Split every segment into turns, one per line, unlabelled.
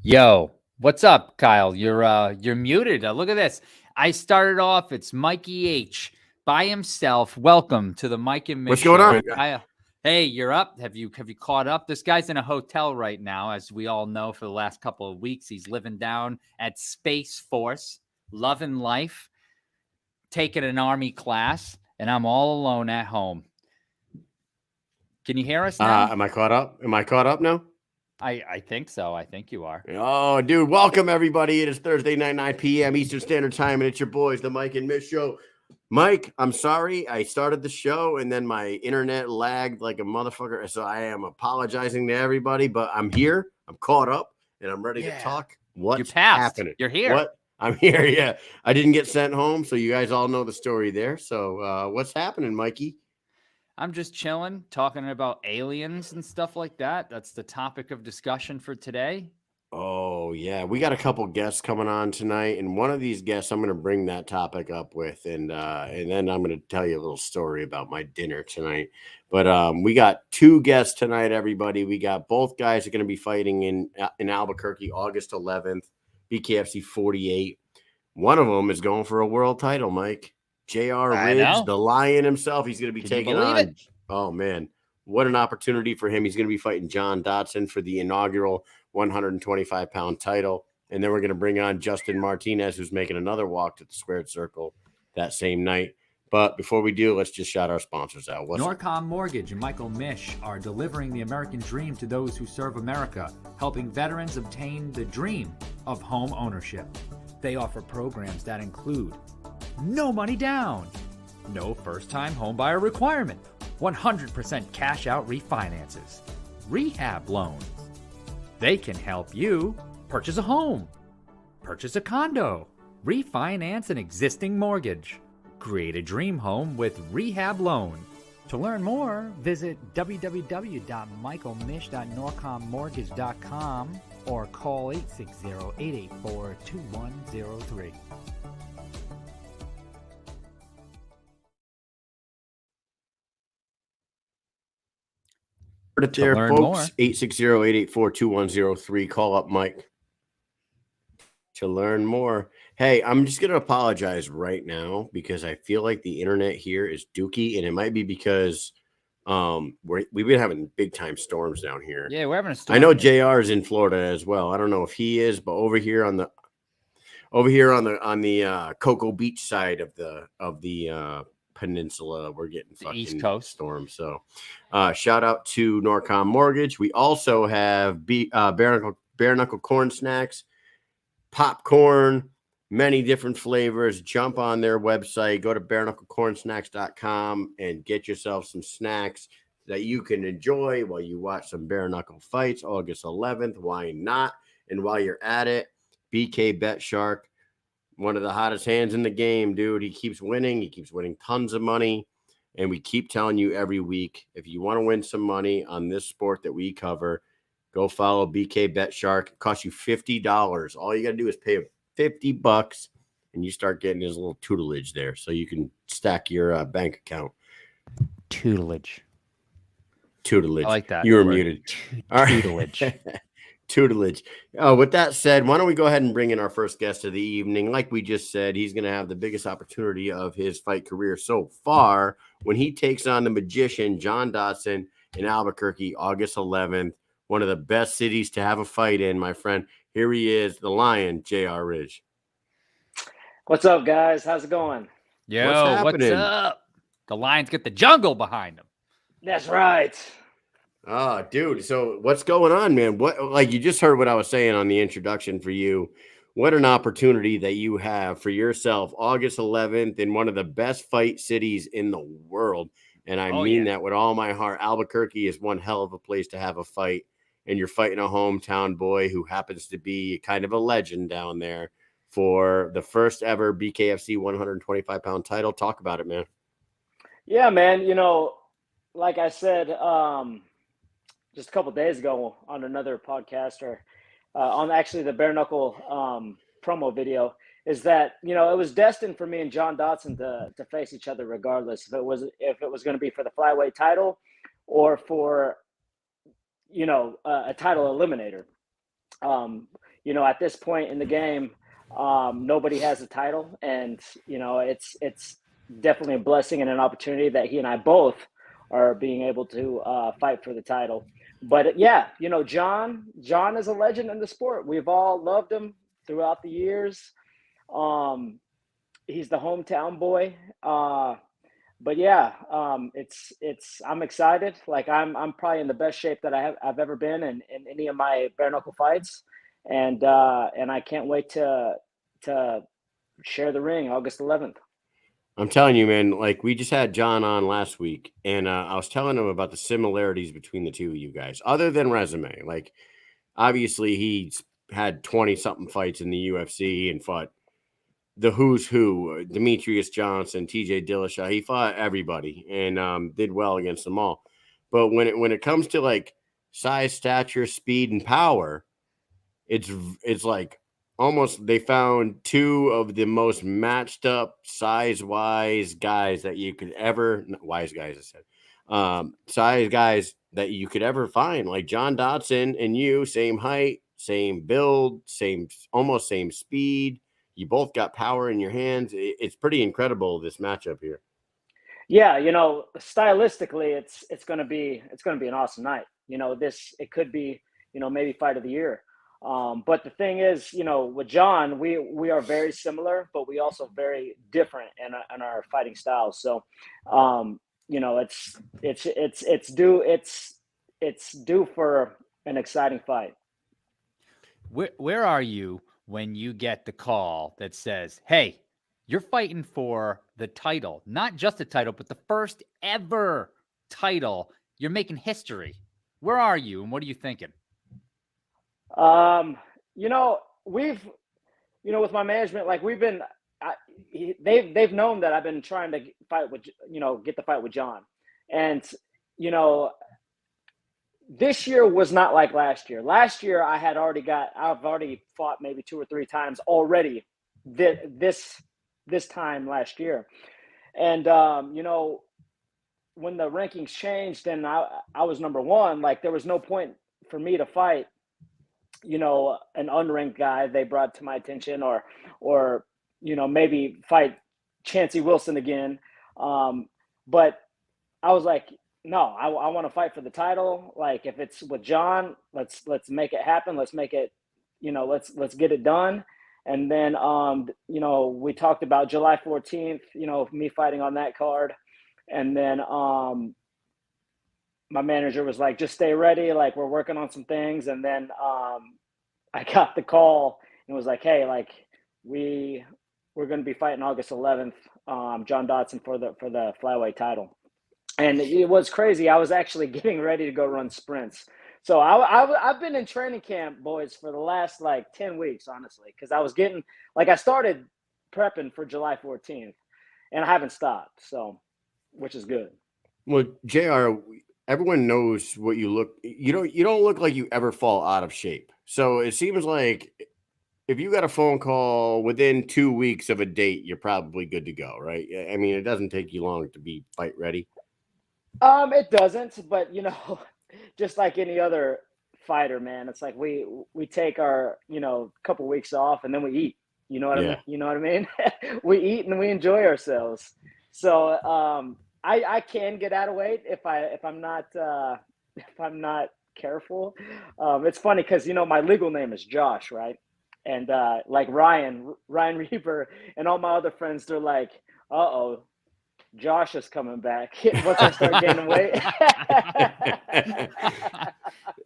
Yo, what's up, Kyle? You're muted. Look at this. I started off. It's Mikey H by himself. Welcome to the Mike and Mish
What's going
show.
on?
Kyle, hey, you're up. Have you caught up? This guy's in a hotel right now, as we all know. For the last couple of weeks, he's living down at Space Force, loving life, taking an Army class, and I'm all alone at home. Can you hear us now?
Am I caught up? Am I caught up now?
I think so. I think you are.
Oh, dude, welcome everybody. It is Thursday night, 9 p.m. Eastern Standard Time, and it's your boys, the Mike and Mish Show. Mike, I'm sorry. I started the show, and then my internet lagged like a motherfucker, so I am apologizing to everybody, but I'm here. I'm caught up, and I'm ready to talk. What's happening?
You're here.
What? I'm here, yeah. I didn't get sent home, so you guys all know the story there. So what's happening, Mikey?
I'm just chilling, talking about aliens and stuff like that. That's the topic of discussion for today.
Oh, yeah. We got a couple guests coming on tonight, and one of these guests I'm going to bring that topic up with, and then I'm going to tell you a little story about my dinner tonight. But we got two guests tonight, everybody. We got both guys are going to be fighting in Albuquerque, August 11th, BKFC 48. One of them is going for a world title, Mike. J.R. Ridge, the Lion himself. He's going to be taking on it? Oh, man. What an opportunity for him. He's going to be fighting John Dodson for the inaugural 125-pound title. And then we're going to bring on Justyn Martinez, who's making another walk to the squared circle that same night. But before we do, let's just shout our sponsors out.
Norcom Mortgage and Michael Mish are delivering the American dream to those who serve America, helping veterans obtain the dream of home ownership. They offer programs that include no money down, no first-time homebuyer requirement, 100% cash-out refinances, rehab loans. They can help you purchase a home, purchase a condo, refinance an existing mortgage, create a dream home with rehab loan. To learn more, visit www.michaelmish.norcommortgage.com or call 860-884-2103.
There, folks, 860-884-2103. Call up Mike to learn more. Hey, I'm just going to apologize right now because I feel like the internet here is dookie, and it might be because we've been having big time storms down here.
Yeah, we're having a storm.
I know JR is in Florida as well. I don't know if he is, but over here on the Cocoa Beach side of the peninsula, we're getting fucking
East Coast
storms. So shout out to Norcom Mortgage. We also have bare knuckle corn snacks, popcorn, many different flavors. Jump on their website, go to bareknucklecornsnacks.com and get yourself some snacks that you can enjoy while you watch some bare knuckle fights August 11th. Why not? And while you're at it, BK Bet Shark, one of the hottest hands in the game, dude. He keeps winning. He keeps winning tons of money. And we keep telling you every week, if you want to win some money on this sport that we cover, go follow BK Bet Shark. It costs you $50. All you got to do is pay $50 and you start getting his little tutelage there so you can stack your bank account.
Tutelage.
I
like that.
You were muted.
Tutelage.
Tutelage. With that said, why don't we go ahead and bring in our first guest of the evening? Like we just said, he's going to have the biggest opportunity of his fight career so far when he takes on the magician, John Dodson, in Albuquerque, August 11th. One of the best cities to have a fight in, my friend. Here he is, the Lion, J.R. Ridge.
What's up, guys? How's it going?
Yo, what's up? The Lion's got the jungle behind him.
That's right.
Oh, dude. So what's going on, man? You just heard what I was saying on the introduction for you. What an opportunity that you have for yourself, August 11th, in one of the best fight cities in the world. And I mean that with all my heart. Albuquerque is one hell of a place to have a fight. And you're fighting a hometown boy who happens to be kind of a legend down there for the first ever BKFC 125-pound title. Talk about it, man.
Yeah, man. Like I said, just a couple of days ago on another podcast or on actually the bare knuckle promo video, is that it was destined for me and John Dodson to face each other regardless if it was going to be for the flyweight title or for a title eliminator. at this point in the game, nobody has a title, and it's definitely a blessing and an opportunity that he and I both are being able to fight for the title. But yeah, John is a legend in the sport. We've all loved him throughout the years. He's the hometown boy. But yeah, I'm excited. Like I'm probably in the best shape that I've ever been in any of my bare knuckle fights, and I can't wait to share the ring August 11th.
I'm telling you, man, like we just had John on last week, and I was telling him about the similarities between the two of you guys, other than resume. Like, obviously, he's had 20-something fights in the UFC and fought the who's who, Demetrius Johnson, TJ Dillashaw. He fought everybody and did well against them all. But when it comes to like size, stature, speed, and power, it's like almost they found two of the most matched up size-wise guys that you could ever wise guys, I said. Size guys that you could ever find, like John Dodson and you, same height, same build, almost same speed. You both got power in your hands. It's pretty incredible, this matchup here.
Yeah, stylistically, it's gonna be an awesome night. It could be maybe fight of the year. But the thing is, with John, we are very similar, but we also very different in our fighting styles. So, it's due for an exciting fight.
Where are you when you get the call that says, "Hey, you're fighting for the title, not just the title, but the first ever title. You're making history." Where are you, and what are you thinking?
We've, with my management, like they've known that I've been trying to fight with, get the fight with John. And, this year was not like last year. Last year I've already fought maybe 2 or 3 times already this time last year. And, when the rankings changed and I was number 1, like there was no point for me to fight, an unranked guy they brought to my attention or maybe fight Chancey Wilson again. But I was like, no, I want to fight for the title. Like if it's with John, let's make it happen. Let's make it, let's get it done. And then, we talked about July 14th, me fighting on that card. And then, my manager was like, just stay ready. Like we're working on some things. And then, I got the call and was like, hey, like we're going to be fighting August 11th, John Dodson for the flyweight title. And it was crazy. I was actually getting ready to go run sprints. So I've been in training camp, boys, for the last like 10 weeks, honestly, because I started prepping for July 14th and I haven't stopped. So, which is good.
Well, JR, everyone knows what you look. You don't look like you ever fall out of shape. So it seems like if you got a phone call within 2 weeks of a date, you're probably good to go, right? I mean, it doesn't take you long to be fight ready.
It doesn't, but just like any other fighter, man, it's like we take our couple weeks off and then we eat. You know what I mean? We eat and we enjoy ourselves. So I can get out of weight if I'm not careful. It's funny because my legal name is Josh, right? And like Ryan Reaper and all my other friends, they're like, uh-oh, Josh is coming back once I start gaining weight.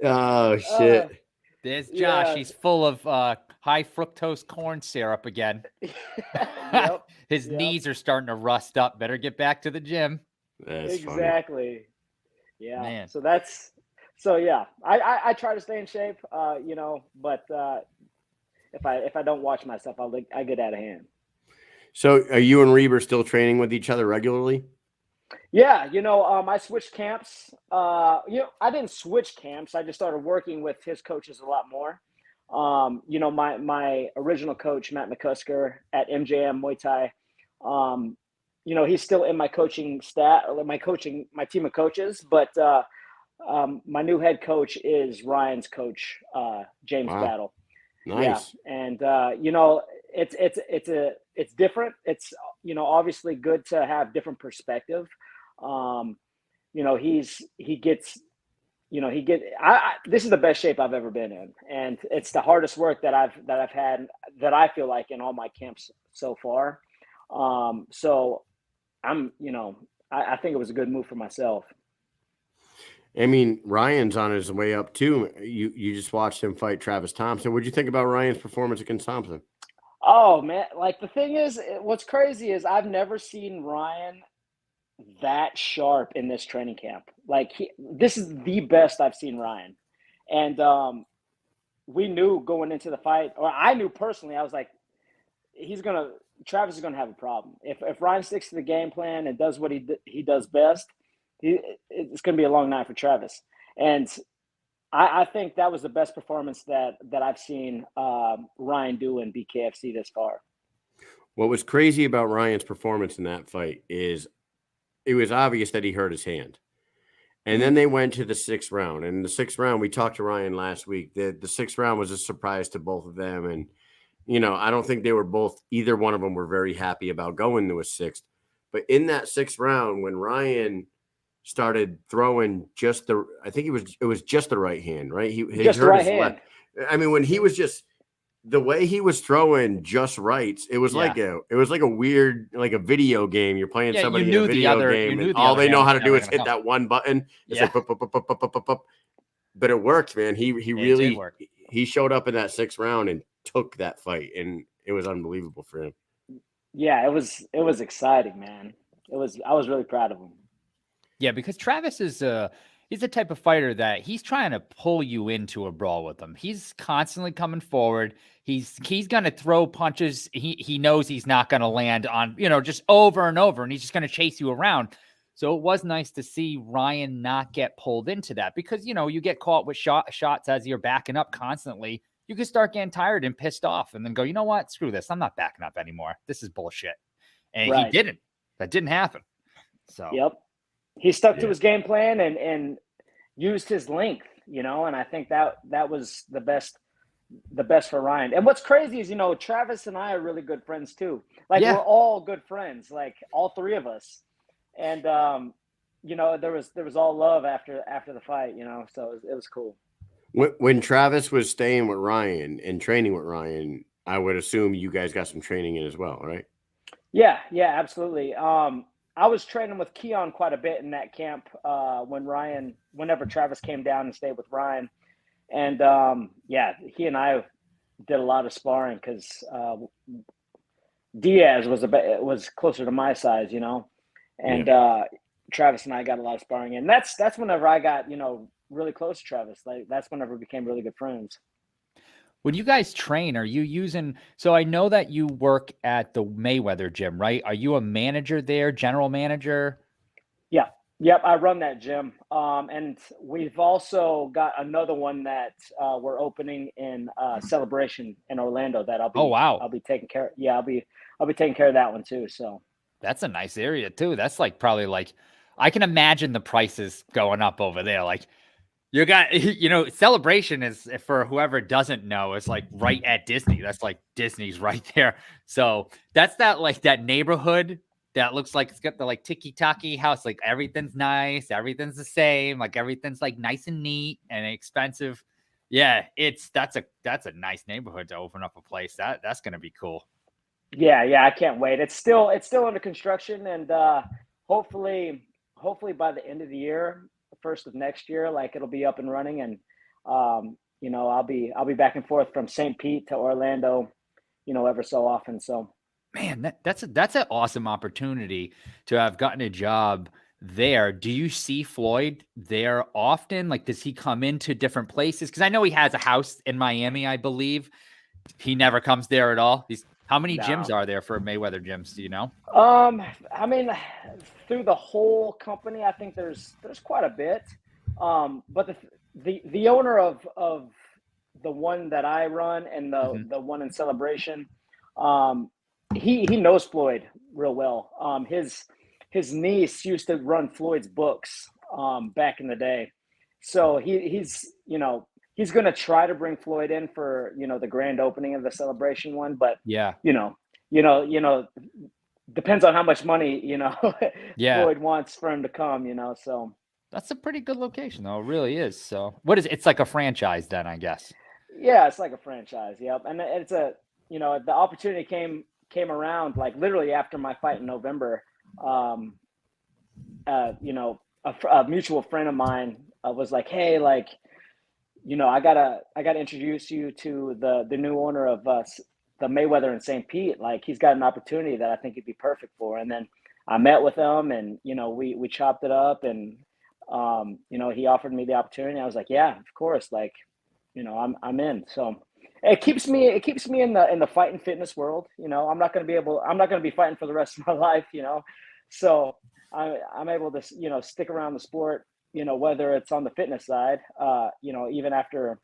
Oh shit.
There's Josh. He's full of high fructose corn syrup again.
Yep.
His knees are starting to rust up. Better get back to the gym.
That's
exactly.
Funny.
Yeah.
Man.
So yeah, I try to stay in shape, but if I don't watch myself, I get out of hand.
So are you and Reber still training with each other regularly?
Yeah, I switched camps. I didn't switch camps. I just started working with his coaches a lot more. My original coach, Matt McCusker at MJM Muay Thai, he's still in my coaching staff, my team of coaches, but my new head coach is Ryan's coach, James Battle.
Nice.
Yeah. And, it's different. It's, obviously good to have different perspective. This is the best shape I've ever been in. And it's the hardest work that I've had, that I feel like, in all my camps so far. So I'm, I think it was a good move for myself.
I mean, Ryan's on his way up too. You just watched him fight Travis Thompson. What'd you think about Ryan's performance against Thompson?
Oh man, like the thing is, what's crazy is I've never seen Ryan that sharp in this training camp. Like this is the best I've seen Ryan. And we knew going into the fight, or I knew personally, I was like, Travis is gonna have a problem. If Ryan sticks to the game plan and does what he does best, it's gonna be a long night for Travis. And I think that was the best performance that I've seen Ryan do in BKFC this far.
What was crazy about Ryan's performance in that fight is it was obvious that he hurt his hand. And then they went to the 6th round. And the 6th round, we talked to Ryan last week. The 6th round was a surprise to both of them. And, I don't think either one of them were very happy about going to a 6th. But in that 6th round, when Ryan started throwing I think it was just the right hand, right? He
just
hurt
the right
his
hand.
left. I mean, when he was the way he was throwing just rights, it was like a weird, like a video game. You're playing somebody in a video game, and all they know how to do is hit that one button. It's like, but it worked, man. He really he showed up in that 6th round and took that fight, and it was unbelievable for him.
Yeah, it was exciting, man. I was really proud of him.
Yeah, because Travis is he's the type of fighter that he's trying to pull you into a brawl with him. He's constantly coming forward. He's going to throw punches. He knows he's not going to land on, just over and over, and he's just going to chase you around. So it was nice to see Ryan not get pulled into that, because, you get caught with shots as you're backing up constantly. You can start getting tired and pissed off and then go, you know what? Screw this. I'm not backing up anymore. This is bullshit. And he didn't. That didn't happen. So.
Yep. He stuck to his game plan and used his length, and I think that was the best for Ryan. And what's crazy is, Travis and I are really good friends too. Like we're all good friends, like all three of us. And there was all love after the fight, so it was cool.
When Travis was staying with Ryan and training with Ryan, I would assume you guys got some training in as well, right?
Yeah, absolutely. I was training with Keon quite a bit in that camp whenever Travis came down and stayed with Ryan. And he and I did a lot of sparring because Diaz was closer to my size, and Travis and I got a lot of sparring. And that's whenever I got, really close to Travis. Like that's whenever we became really good friends.
When you guys train, are you using, so I know that you work at the Mayweather gym, right? Are you a manager there, general manager?
Yeah. Yep. I run that gym. And we've also got another one that we're opening in Celebration in Orlando that I'll be taking care of. Yeah, I'll be taking care of that one too. So
that's a nice area too. That's probably I can imagine the prices going up over there. Like, you got, Celebration is, for whoever doesn't know, is right at Disney. That's Disney's right there. So that's that neighborhood that looks like it's got the tiki-taki house. Like everything's nice. Everything's the same. Like everything's nice and neat and expensive. Yeah. That's a nice neighborhood to open up a place. That's going to be cool.
Yeah. I can't wait. It's still under construction, and hopefully by the end of the year, first of next year, it'll be up and running, and I'll be back and forth from St. Pete to Orlando, ever so often. So,
man, that's an awesome opportunity to have gotten a job there. Do you see Floyd there often? Does he come into different places? Because I know he has a house in Miami, I believe. He never comes there at all. How many gyms are there for Mayweather gyms? Do you know?
I mean, through the whole company, I think there's quite a bit. But the owner of the one that I run and the one in Celebration, he knows Floyd real well. His niece used to run Floyd's books back in the day, so he's he's going to try to bring Floyd in for, the grand opening of the Celebration one, but
Yeah.
Depends on how much money,
Yeah.
Floyd wants for him to come, so.
That's a pretty good location, though. It really is. So what is it? It's like a franchise then, I guess.
Yeah, it's like a franchise. Yep. And it's the opportunity came around like literally after my fight in November. A mutual friend of mine was like, "Hey, like, I gotta introduce you to the new owner of the Mayweather in St. Pete. Like, he's got an opportunity that I think he'd be perfect for." And then I met with him, and we chopped it up, and he offered me the opportunity. I was like, "Yeah, of course." Like, I'm in. So it keeps me in the fight and fitness world. I'm not going to be fighting for the rest of my life. So I'm able to stick around the sport. Whether it's on the fitness side, even after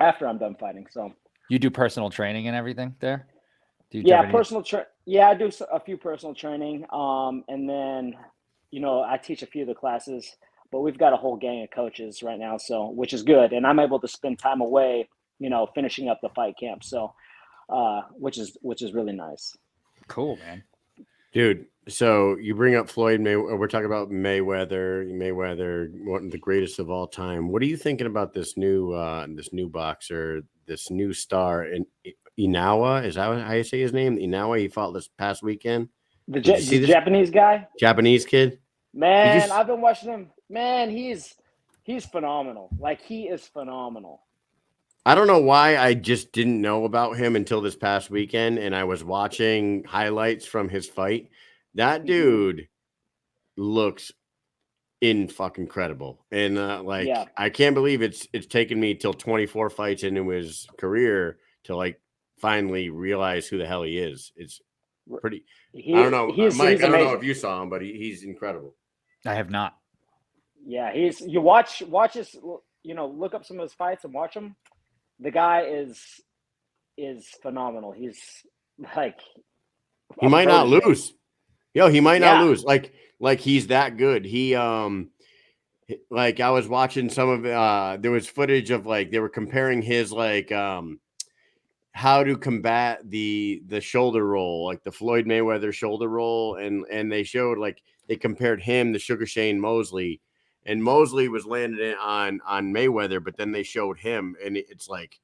I'm done fighting. So
you do personal training and everything there?
Yeah, I do a few personal training. And then, I teach a few of the classes, but we've got a whole gang of coaches right now, so which is good. And I'm able to spend time away, finishing up the fight camp. So, which is really nice.
Cool, man.
Dude, so you bring up Floyd Mayweather. We're talking about Mayweather, one of the greatest of all time. What are you thinking about this new boxer, this new star in Inoue? Is that how you say his name? Inoue. He fought this past weekend.
The Japanese guy,
Japanese kid.
Man, I've been watching him. Man, he's phenomenal. Like, he is phenomenal.
I don't know why I just didn't know about him until this past weekend, and I was watching highlights from his fight. That dude looks fucking incredible, and I can't believe it's taken me till 24 fights into his career to like finally realize who the hell he is. It's pretty. I don't know, Mike. I don't know if you saw him, but he's incredible.
I have not.
Yeah, you watch his. Look up some of his fights and watch him. The guy is phenomenal. He's like,
he might not lose. He might not lose. Like he's that good. He like I was watching some of there was footage of like they were comparing his like how to combat the shoulder roll, like the Floyd Mayweather shoulder roll, and they showed like they compared him to Sugar Shane Mosley. And Mosley was landing on Mayweather, but then they showed him, and it's like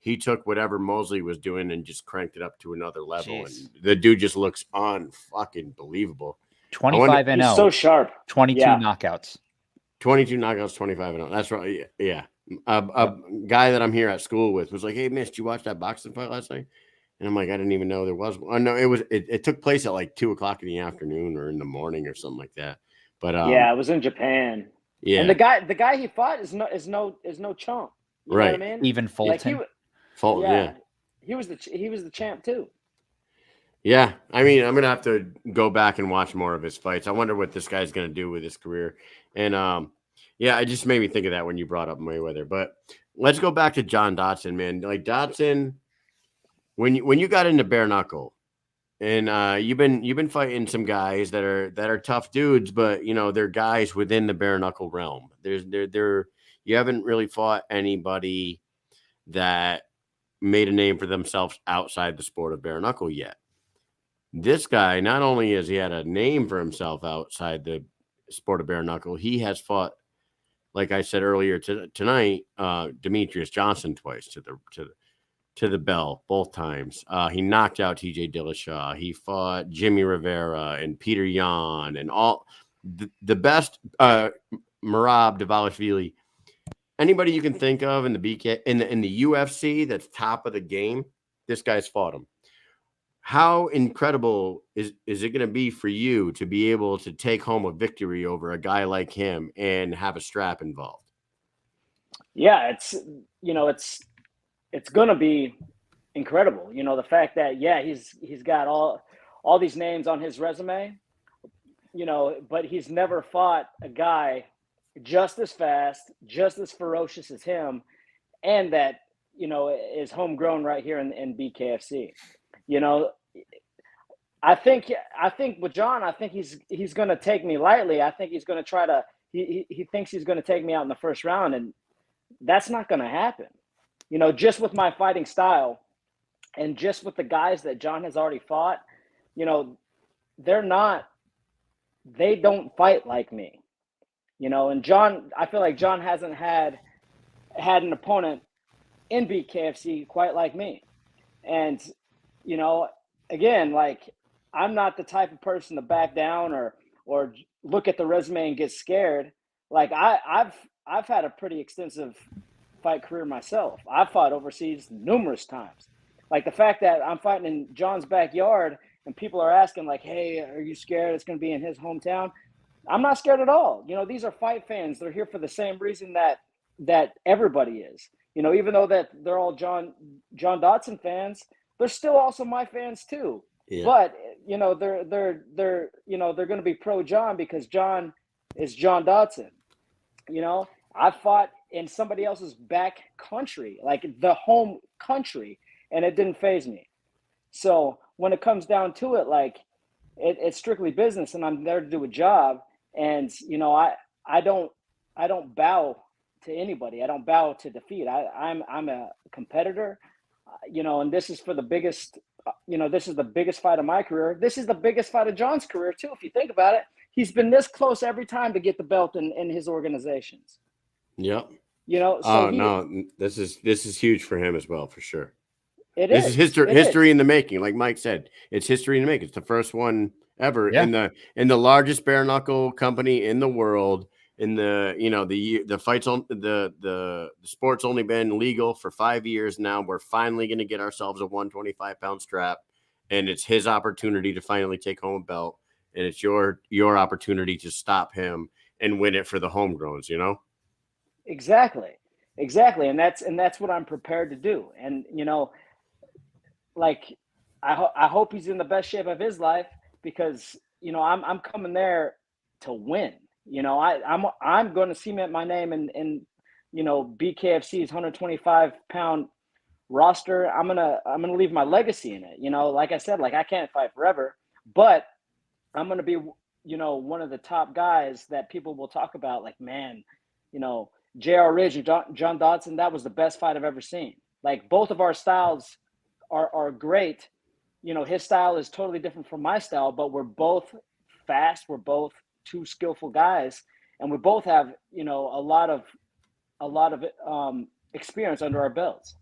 he took whatever Mosley was doing and just cranked it up to another level.
Jeez.
And the dude just looks unfucking believable.
25 and 0.
He's so sharp.
22 knockouts.
22 knockouts, 25 and 0. That's right. Yeah. A guy that I'm here at school with was like, "Hey, Mish, did you watch that boxing fight last night?" And I'm like, "I didn't even know there was one." Oh, no, it took place at like 2:00 in the afternoon or in the morning or something like that. But
it was in Japan.
Yeah,
and the guy he fought is no chump. You know what I mean?
Even Fulton.
Yeah.
He was the champ too.
Yeah, I mean, I'm gonna have to go back and watch more of his fights. I wonder what this guy's gonna do with his career. And it just made me think of that when you brought up Mayweather. But let's go back to John Dodson, man. Like Dodson, when you got into bare knuckle, and you've been fighting some guys that are tough dudes, but they're guys within the bare knuckle realm. You haven't really fought anybody that made a name for themselves outside the sport of bare knuckle yet. This guy, not only has he had a name for himself outside the sport of bare knuckle, he has fought, like I said earlier tonight, Demetrius Johnson twice to the bell both times. He knocked out TJ Dillashaw. He fought Jimmy Rivera and Peter Yan and all the best Merab Dvalishvili. Anybody you can think of in the BK in the UFC that's top of the game, this guy's fought him. How incredible is it going to be for you to be able to take home a victory over a guy like him and have a strap involved?
Yeah, it's going to be incredible. The fact that he's got all these names on his resume, but he's never fought a guy just as fast, just as ferocious as him, and that is homegrown right here in BKFC. I think with John, I think he's going to take me lightly. I think he's going to try to. He thinks he's going to take me out in the first round, and that's not going to happen. You know, just with my fighting style and just with the guys that John has already fought, you know, they don't fight like me, you know, and John, I feel like John hasn't had an opponent in BKFC quite like me. And, you know, again, like, I'm not the type of person to back down or look at the resume and get scared. Like, I've had a pretty extensive fight career myself. I've fought overseas numerous times. Like, the fact that I'm fighting in John's backyard and people are asking, like, hey, are you scared it's going to be in his hometown? I'm not scared at all. You know, these are fight fans. They're here for the same reason that everybody is. You know, even though that they're all John Dodson fans, they're still also my fans too. Yeah. But you know, they're going to be pro John because John is John Dodson. You know, I fought in somebody else's back country, like the home country, and it didn't faze me. So when it comes down to it, like it's strictly business, and I'm there to do a job. And you know, I don't bow to anybody. I don't bow to defeat. I'm a competitor, you know, and this is for the biggest. You know, this is the biggest fight of my career. This is the biggest fight of John's career too. If you think about it, he's been this close every time to get the belt in his organizations.
Yep.
You know. So
this is huge for him as well, for sure.
This
is history in the making. Like Mike said, it's history in the making. It's the first one ever in the largest bare knuckle company in the world. In the, you know, the fights on the sport's only been legal for 5 years now. We're finally going to get ourselves a 125-pound strap, and it's his opportunity to finally take home a belt, and it's your opportunity to stop him and win it for the homegrowns. You know,
exactly, and that's what I'm prepared to do. And you know, like I hope he's in the best shape of his life because you know I'm coming there to win. You know, I'm going to cement my name in you know, BKFC's 125-pound roster. I'm gonna leave my legacy in it. You know, like I said, like I can't fight forever, but I'm gonna be, you know, one of the top guys that people will talk about. Like, man, you know, J.R. Ridge and John Dodson, that was the best fight I've ever seen. Like, both of our styles are great. You know, his style is totally different from my style, but we're both fast. We're both two skillful guys, and we both have, you know, a lot of experience under our belts.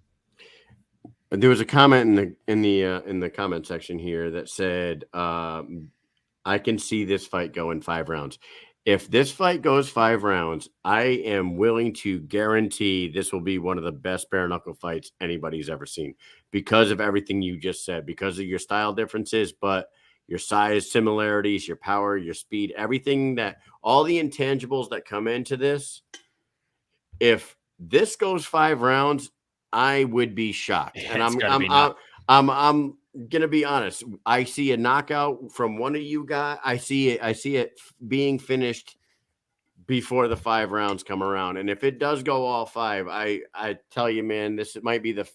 There was a comment in the comment section here that said, I can see this fight going 5 rounds. If this fight goes 5 rounds, I am willing to guarantee this will be one of the best bare knuckle fights anybody's ever seen because of everything you just said, because of your style differences, but your size similarities, your power, your speed, everything that all the intangibles that come into this. If this goes 5 rounds, I would be shocked. And I'm gonna be honest. I see a knockout from one of you guys. I see it being finished before the 5 rounds come around. And if it does go all 5, I tell you, man, this might be the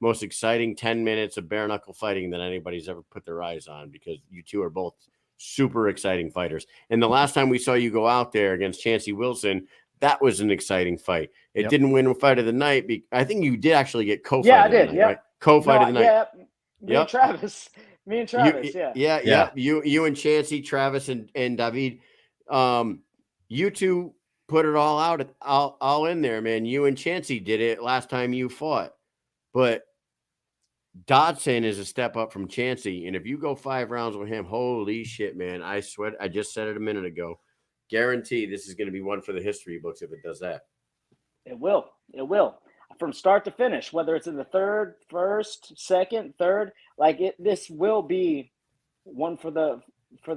most exciting 10 minutes of bare knuckle fighting that anybody's ever put their eyes on, because you two are both super exciting fighters. And the last time we saw you go out there against Chancey Wilson, that was an exciting fight. It didn't win fight of the night. I think you did actually get co-fight.
Yeah, I did. Yeah,
right? Co-fight of the night.
Yeah, me and Travis.
Yeah. You and Chancey, Travis, and David. You two put it all out, all in there, man. You and Chancey did it last time you fought. But Dodson is a step up from Chancey. And if you go 5 rounds with him, holy shit, man. I swear, I just said it a minute ago. Guarantee this is going to be one for the history books if it does that.
It will. From start to finish, whether it's in the third, first, second, third, this will be one for the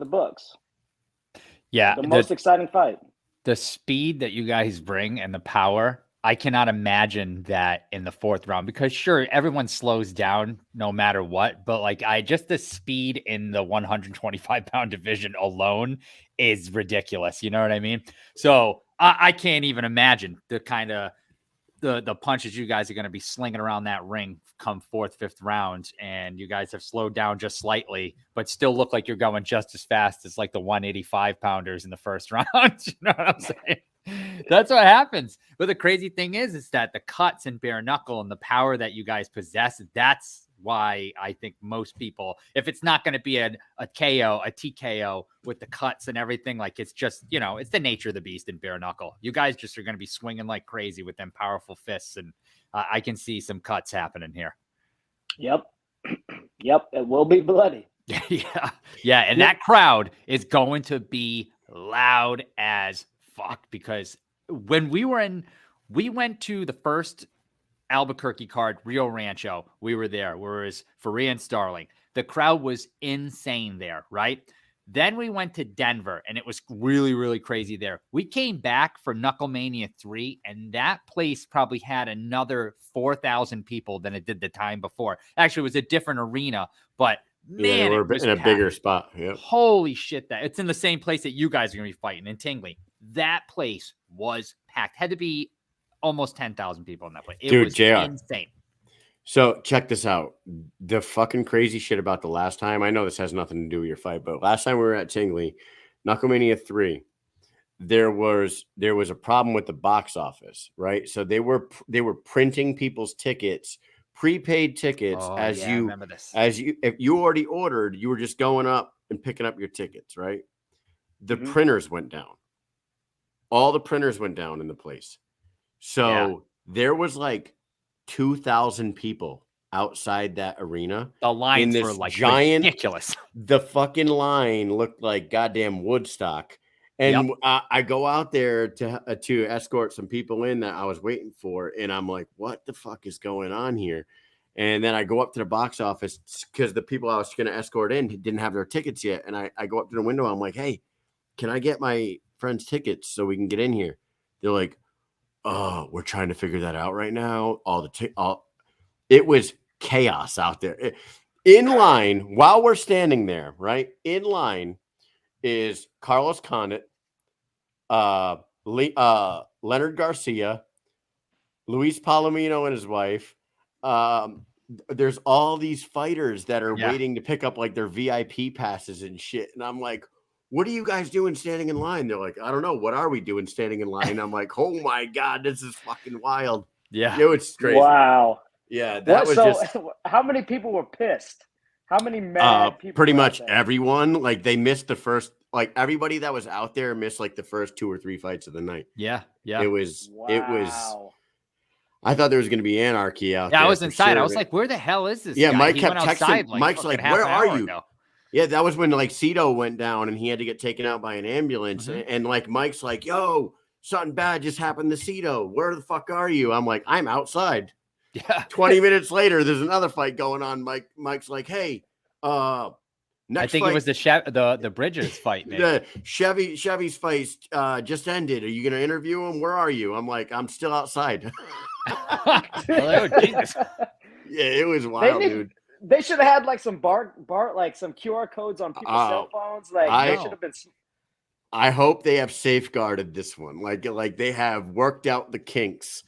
books.
Yeah.
The most exciting fight.
The speed that you guys bring and the power, I cannot imagine that in the 4th round, because sure, everyone slows down no matter what, but just the speed in the 125-pound division alone is ridiculous. You know what I mean? So I can't even imagine the kind of the punches you guys are going to be slinging around that ring come 4th, 5th round. And you guys have slowed down just slightly, but still look like you're going just as fast as like the 185 pounders in the 1st round. You know what I'm saying? That's what happens. But the crazy thing is that the cuts in bare knuckle and the power that you guys possess, that's why I think most people, if it's not going to be a KO, a TKO with the cuts and everything, like it's just, it's the nature of the beast in bare knuckle. You guys just are going to be swinging like crazy with them powerful fists. And I can see some cuts happening here.
Yep. Yep. It will be bloody.
Yeah. Yeah. And that crowd is going to be loud as fuck, because when we went to the first Albuquerque card, Rio Rancho, we were there, whereas Faria and Starling, the crowd was insane there, right? Then we went to Denver and it was really, really crazy there. We came back for Knucklemania 3 and that place probably had another 4,000 people than it did the time before. Actually, it was a different arena, but man,
we're in a bigger spot. Yep.
Holy shit, that it's in the same place that you guys are going to be fighting in Tingley. That place was packed. Had to be almost 10,000 people in that place. It
Dude,
was
JR,
insane.
So check this out. The fucking crazy shit about the last time. I know this has nothing to do with your fight, but last time we were at Tingley, Knucklemania 3, there was a problem with the box office, right? So they were printing people's tickets, prepaid tickets, if you already ordered, you were just going up and picking up your tickets, right? The printers went down. All the printers went down in the place. So there was like 2,000 people outside that arena.
The lines were like giant, ridiculous.
The fucking line looked like goddamn Woodstock. And I go out there to escort some people in that I was waiting for. And I'm like, what the fuck is going on here? And then I go up to the box office because the people I was going to escort in didn't have their tickets yet. And I go up to the window. I'm like, hey, can I get my friend's tickets so we can get in here? They're like, oh, we're trying to figure that out right now. It was chaos out there. In line, while we're standing there, right? In line is Carlos Condit, Leonard Garcia, Luis Palomino and his wife. There's all these fighters that are waiting to pick up like their VIP passes and shit. And I'm like, what are you guys doing standing in line? They're like, I don't know. What are we doing standing in line? I'm like, oh my God, this is fucking wild.
Yeah.
It was crazy.
Wow.
Yeah. That was just.
How many people were pissed? How many mad people?
Pretty much everyone. Like they missed the first, like everybody that was out there missed like the first 2 or 3 fights of the night.
Yeah. Yeah.
It was, I thought there was going to be anarchy out there.
Yeah, I was inside. Sure. I was like, where the hell is this guy?
Mike kept texting. Mike's like, where are you? Ago. Yeah, that was when like Cito went down and he had to get taken out by an ambulance. And like Mike's like, yo, something bad just happened to Cito. Where the fuck are you? I'm like, I'm outside.
Yeah.
20 minutes later, there's another fight going on. Mike's like, hey,
I think it was the Bridges fight. Maybe.
The Chevy's fight just ended. Are you going to interview him? Where are you? I'm like, I'm still outside.
Oh, Jesus.
Yeah, it was wild, dude.
They should have had like some like some QR codes on people's cell phones. Like they should have been.
I hope they have safeguarded this one. Like they have worked out the kinks.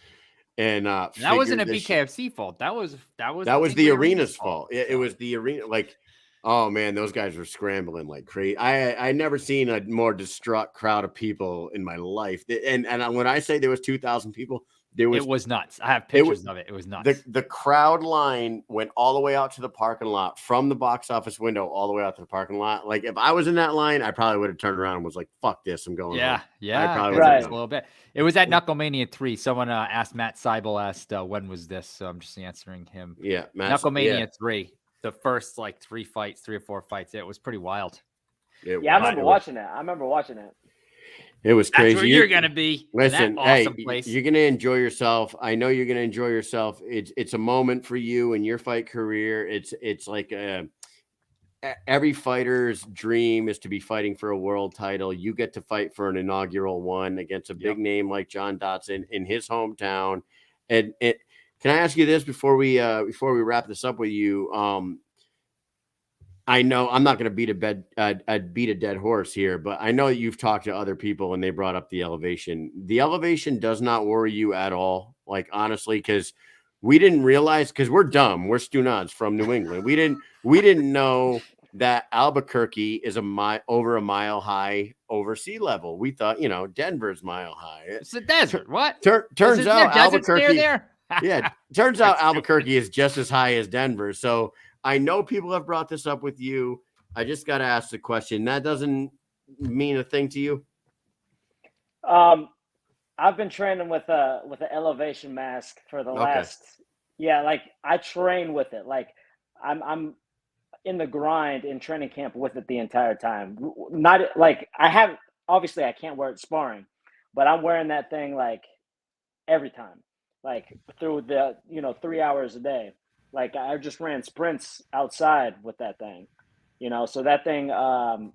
And
that wasn't a BKFC fault. That was
the arena's fault. It was the arena. Like, oh man, those guys were scrambling like crazy. I never seen a more distraught crowd of people in my life. And when I say there was 2,000 people. It
was nuts. I have pictures of it. It was nuts.
The crowd line went all the way out to the parking lot from the box office window all the way out to the parking lot. Like if I was in that line, I probably would have turned around and was like, "Fuck this, I'm going."
Yeah,
home.
yeah.
I probably
a little bit. It was at Knucklemania 3. Someone asked Matt Seibel when was this? So I'm just answering him.
Yeah,
Knucklemania 3. The first like 3 or 4 fights. It was pretty wild.
I remember watching it.
It was crazy.
That's where you're gonna be.
Listen,
awesome place.
You're gonna enjoy yourself. I know you're gonna enjoy yourself. It's a moment for you in your fight career. It's like every fighter's dream is to be fighting for a world title. You get to fight for an inaugural one against a big name like John Dodson in his hometown. And can I ask you this before we wrap this up with you? I know I'm not going to beat a dead horse here, but I know that you've talked to other people and they brought up the elevation. The elevation does not worry you at all. Like, honestly, because we didn't realize, because we're dumb. We're Stunads from New England. We didn't know that Albuquerque is over a mile high over sea level. We thought, Denver's mile high.
It's a desert. What?
Turns out Albuquerque.
There?
Yeah, turns out Albuquerque is just as high as Denver. So I know people have brought this up with you. I just got to ask the question. That doesn't mean a thing to you?
I've been training with an elevation mask for the last. Yeah, like I train with it. Like I'm in the grind in training camp with it the entire time. Not like obviously I can't wear it sparring, but I'm wearing that thing like every time, like through the 3 hours a day. Like I just ran sprints outside with that thing, so that thing, and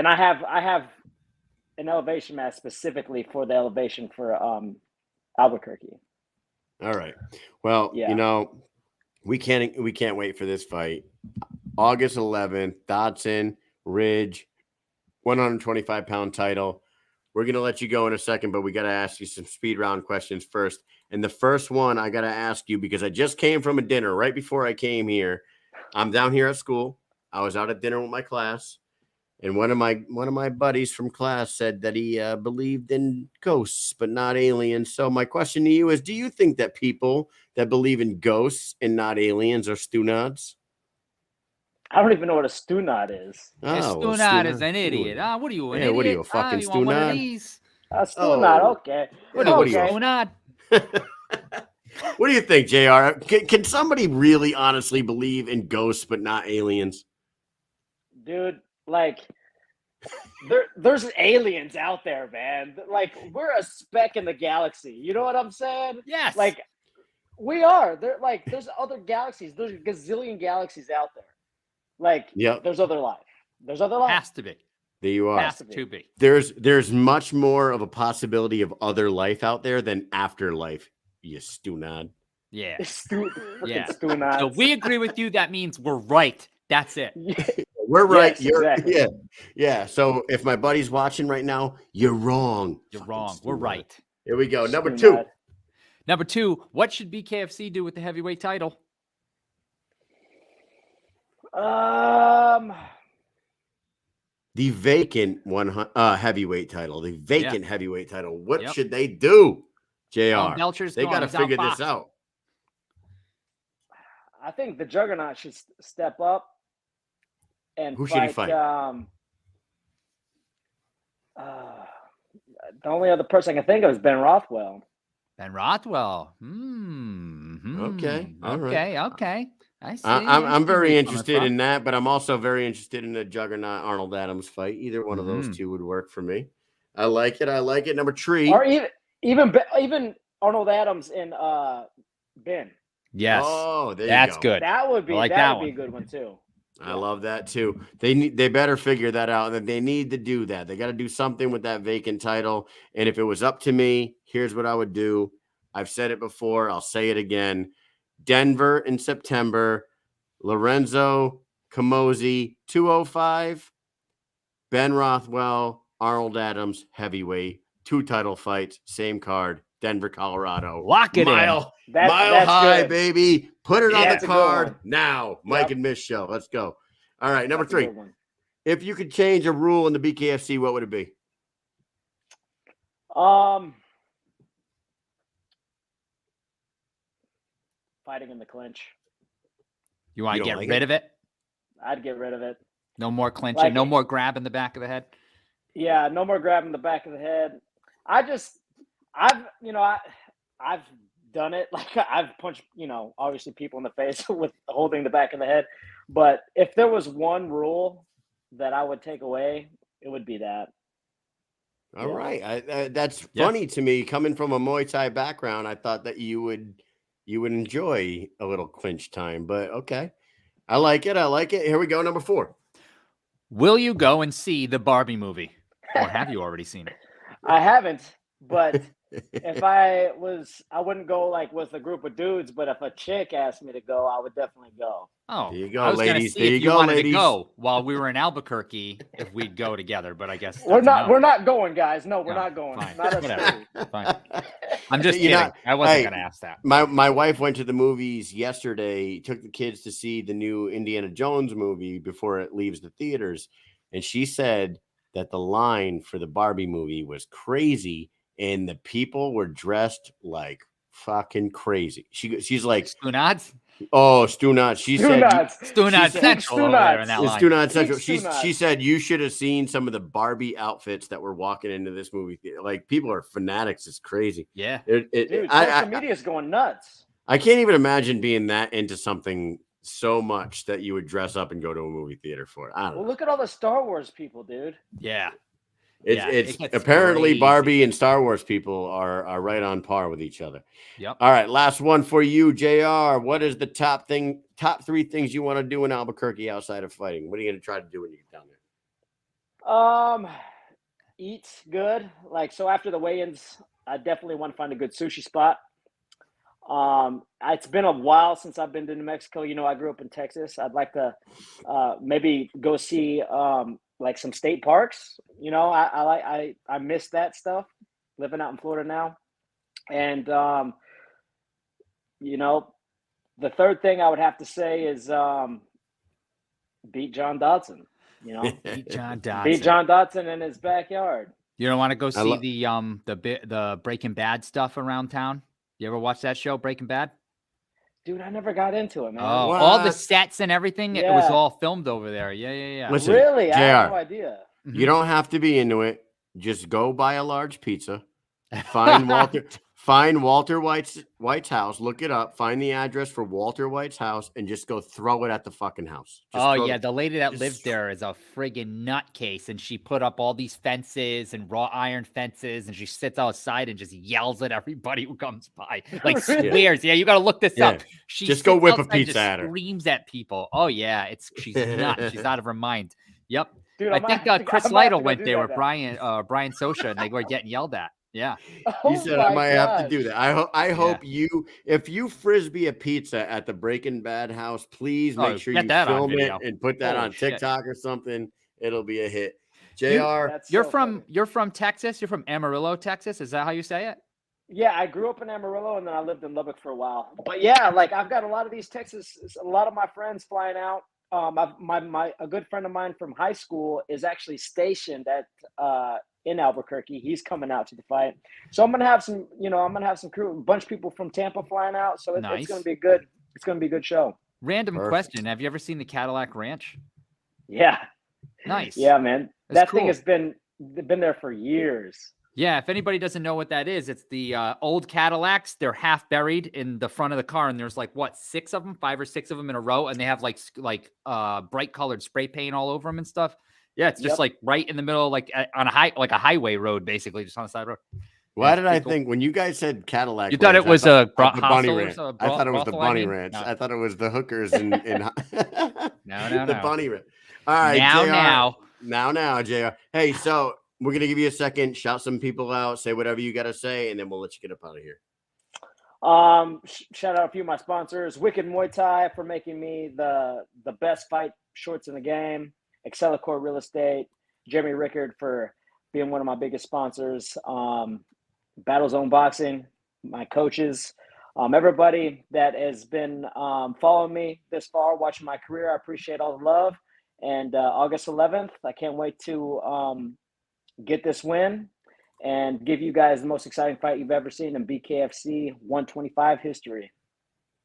I have an elevation mask specifically for the elevation for Albuquerque.
All right. Well, we can't wait for this fight. August 11th, Dodson, Ridge, 125-pound title. We're going to let you go in a second, but we got to ask you some speed round questions first. And the first one I got to ask you, because I just came from a dinner right before I came here. I'm down here at school. I was out at dinner with my class. And one of my buddies from class said that he believed in ghosts, but not aliens. So my question to you is, do you think that people that believe in ghosts and not aliens are stunads?
I don't even know what a stunad is.
A stunad is an idiot. What are you, an idiot?
What are you, a fucking
you want one of
stunad?
these?
A stunad, okay.
What are you, stunad?
What do you think, JR? Can somebody really honestly believe in ghosts but not aliens?
Dude, like there's aliens out there, man. Like we're a speck in the galaxy. You know what I'm saying?
Yes.
Like we are. There's other galaxies. There's a gazillion galaxies out there. Like there's other life. There's other life.
Has to be.
There you are.
Has to be.
There's much more of a possibility of other life out there than afterlife. You stunad.
Yeah.
Stunad.
So we agree with you. That means we're right. That's it.
We're right.
Yes, exactly.
Yeah. So if my buddy's watching right now, you're wrong.
You're wrong. We're right.
Here we go. Number two.
Number two, what should BKFC do with the heavyweight title?
The vacant heavyweight title. The vacant heavyweight title. What should they do, JR? They got to figure this out.
I think the Juggernaut should step up and
who should he fight?
The only other person I can think of is Ben Rothwell.
Ben Rothwell.
Okay. All right.
Okay. I see.
I'm very interested in that, but I'm also very interested in the Juggernaut Arnold Adams fight. Either one of those two would work for me. I like it. Number three.
Or even Arnold Adams and Ben.
Yes.
Oh, there
that's
you go.
Good.
That would be be a good one too.
I love that too. They better figure that out. That they need to do that. They got to do something with that vacant title. And if it was up to me, here's what I would do. I've said it before. I'll say it again. Denver in September. Lorenzo Camozzi 205. Ben Rothwell, Arnold Adams heavyweight. 2 title fights, same card. Denver, Colorado.
Lock it in.
Mile high,
good.
Baby. Put it on the card now. Mike and Mish show. Let's go. All right, number 3. If you could change a rule in the BKFC, what would it be?
Fighting in the clinch.
You want to get rid of it?
I'd get rid of it.
No more clinching. No more grabbing the back of the head.
Yeah, no more grabbing the back of the head. I've done it. Like I've punched, obviously people in the face with holding the back of the head. But if there was one rule that I would take away, it would be that.
All right. That's funny to me. Coming from a Muay Thai background, I thought that you would enjoy a little clinch time. But okay. I like it. Here we go. Number 4.
Will you go and see the Barbie movie? Or have you already seen it?
I haven't, but if I wouldn't go like with a group of dudes, but if a chick asked me to go, I would definitely go.
Oh,
there you go, ladies.
There you go, ladies. To go while we were in Albuquerque, if we'd go together, but I guess
we're not going, guys. No, we're not going.
Fine.
Not us
Whatever. Fine. I'm just
You
kidding.
know,
I wasn't
hey,
going to ask that.
My wife went to the movies yesterday, took the kids to see the new Indiana Jones movie before it leaves the theaters. And she said that the line for the Barbie movie was crazy and the people were dressed like fucking crazy. She's like,
Stunads?
oh, Stu Knott. She said,
Stunad
said-
Central over there in that
it's
line.
Stu Knott Central.
Stu
She
Knott.
said you should have seen some of the Barbie outfits that were walking into this movie theater. Like people are fanatics. It's crazy.
Yeah.
Dude, social media is going nuts.
I can't even imagine being that into something so much that you would dress up and go to a movie theater for it. I don't
Well,
know.
look at all the Star Wars people, dude.
Yeah.
It's
it gets
apparently
crazy.
Barbie and Star Wars people are right on par with each other.
Yep.
All right, last one for you, JR. What is the top 3 things you want to do in Albuquerque outside of fighting? What are you going to try to do when you get down there?
Eat good. Like, so after the weigh-ins, I definitely want to find a good sushi spot. It's been a while since I've been to New Mexico. You know, I grew up in Texas. I'd like to maybe go see like some state parks. You know, I miss that stuff living out in Florida now. And you know, the third thing I would have to say is beat John Dodson. You know,
Beat John Dodson.
beat John Dodson in his backyard.
You don't want to go see the Breaking Bad stuff around town? You ever watch that show, Breaking Bad?
Dude, I never got into it, man.
Oh,
What?
all the sets and everything. It was
Yeah.
all filmed over there. Yeah.
Listen,
Really? I had
JR.
no idea.
You don't have to be into it. Just go buy a large pizza. Find Walter White's house. Look it up. Find the address for Walter White's house and just go throw it at the fucking house.
The lady that
just-
lives there is a friggin' nutcase, and she put up all these fences and wrought iron fences, and she sits outside and just yells at everybody who comes by, like swears. Yeah, you got to look this up. She
Just go
sits
whip a
outside and
pizza
just
at her.
Screams at people. Oh yeah, she's nuts. She's out of her mind. Yep.
Dude,
I
might
think
have to-
Chris
I might have to
Lytle
go
went
do
there
that
with
now.
Brian Sosha, and they were getting yelled at. Yeah.
He said I might have to do
gosh.
that. I hope if you frisbee a pizza at the Breaking Bad house, please make sure
get
you
that on
film it
video.
and put that
Holy
on
shit.
TikTok or something. It'll be a hit. JR,
That's
You're
so
from
funny.
Texas. You're from Amarillo, Texas. Is that how you say it?
Yeah, I grew up in Amarillo and then I lived in Lubbock for a while. But yeah, like I've got a lot of these Texas, a lot of my friends flying out. A good friend of mine from high school is actually stationed at in Albuquerque. He's coming out to the fight, so I'm gonna have some crew, a bunch of people from Tampa flying out. So
Nice.
it's gonna be good. It's gonna be a good show.
Random
Perfect.
question: have you ever seen the Cadillac Ranch?
Yeah,
Nice.
yeah, man.
That's
That thing
cool.
has been there for years.
Yeah, if anybody doesn't know what that is, it's the old Cadillacs. They're half buried in the front of the car, and there's like 5 or 6 of them in a row, and they have like bright colored spray paint all over them and stuff. Yeah, it's just
Yep.
like right in the middle, like on a highway road, basically, just on the side road.
why
Yeah,
did
it's
I
pretty cool.
think when you guys said Cadillac?
You thought
Ranch,
it was
I
a
thought the Bunny
hostel or
Ranch.
so-
I thought it was the
brothel, I
Bunny
mean?
Ranch.
No.
I thought it was the hookers in
No,
the
no.
Bunny Ranch. All right,
Now.
now, JR. Hey, so we're gonna give you a second. Shout some people out. Say whatever you gotta say, and then we'll let you get up out of here.
Shout out a few of my sponsors: Wicked Muay Thai for making me the best fight shorts in the game; Excelicor Real Estate; Jeremy Rickard for being one of my biggest sponsors; Battle Zone Boxing; my coaches; everybody that has been following me this far, watching my career. I appreciate all the love. And August 11th, I can't wait to get this win and give you guys the most exciting fight you've ever seen in BKFC 125 history.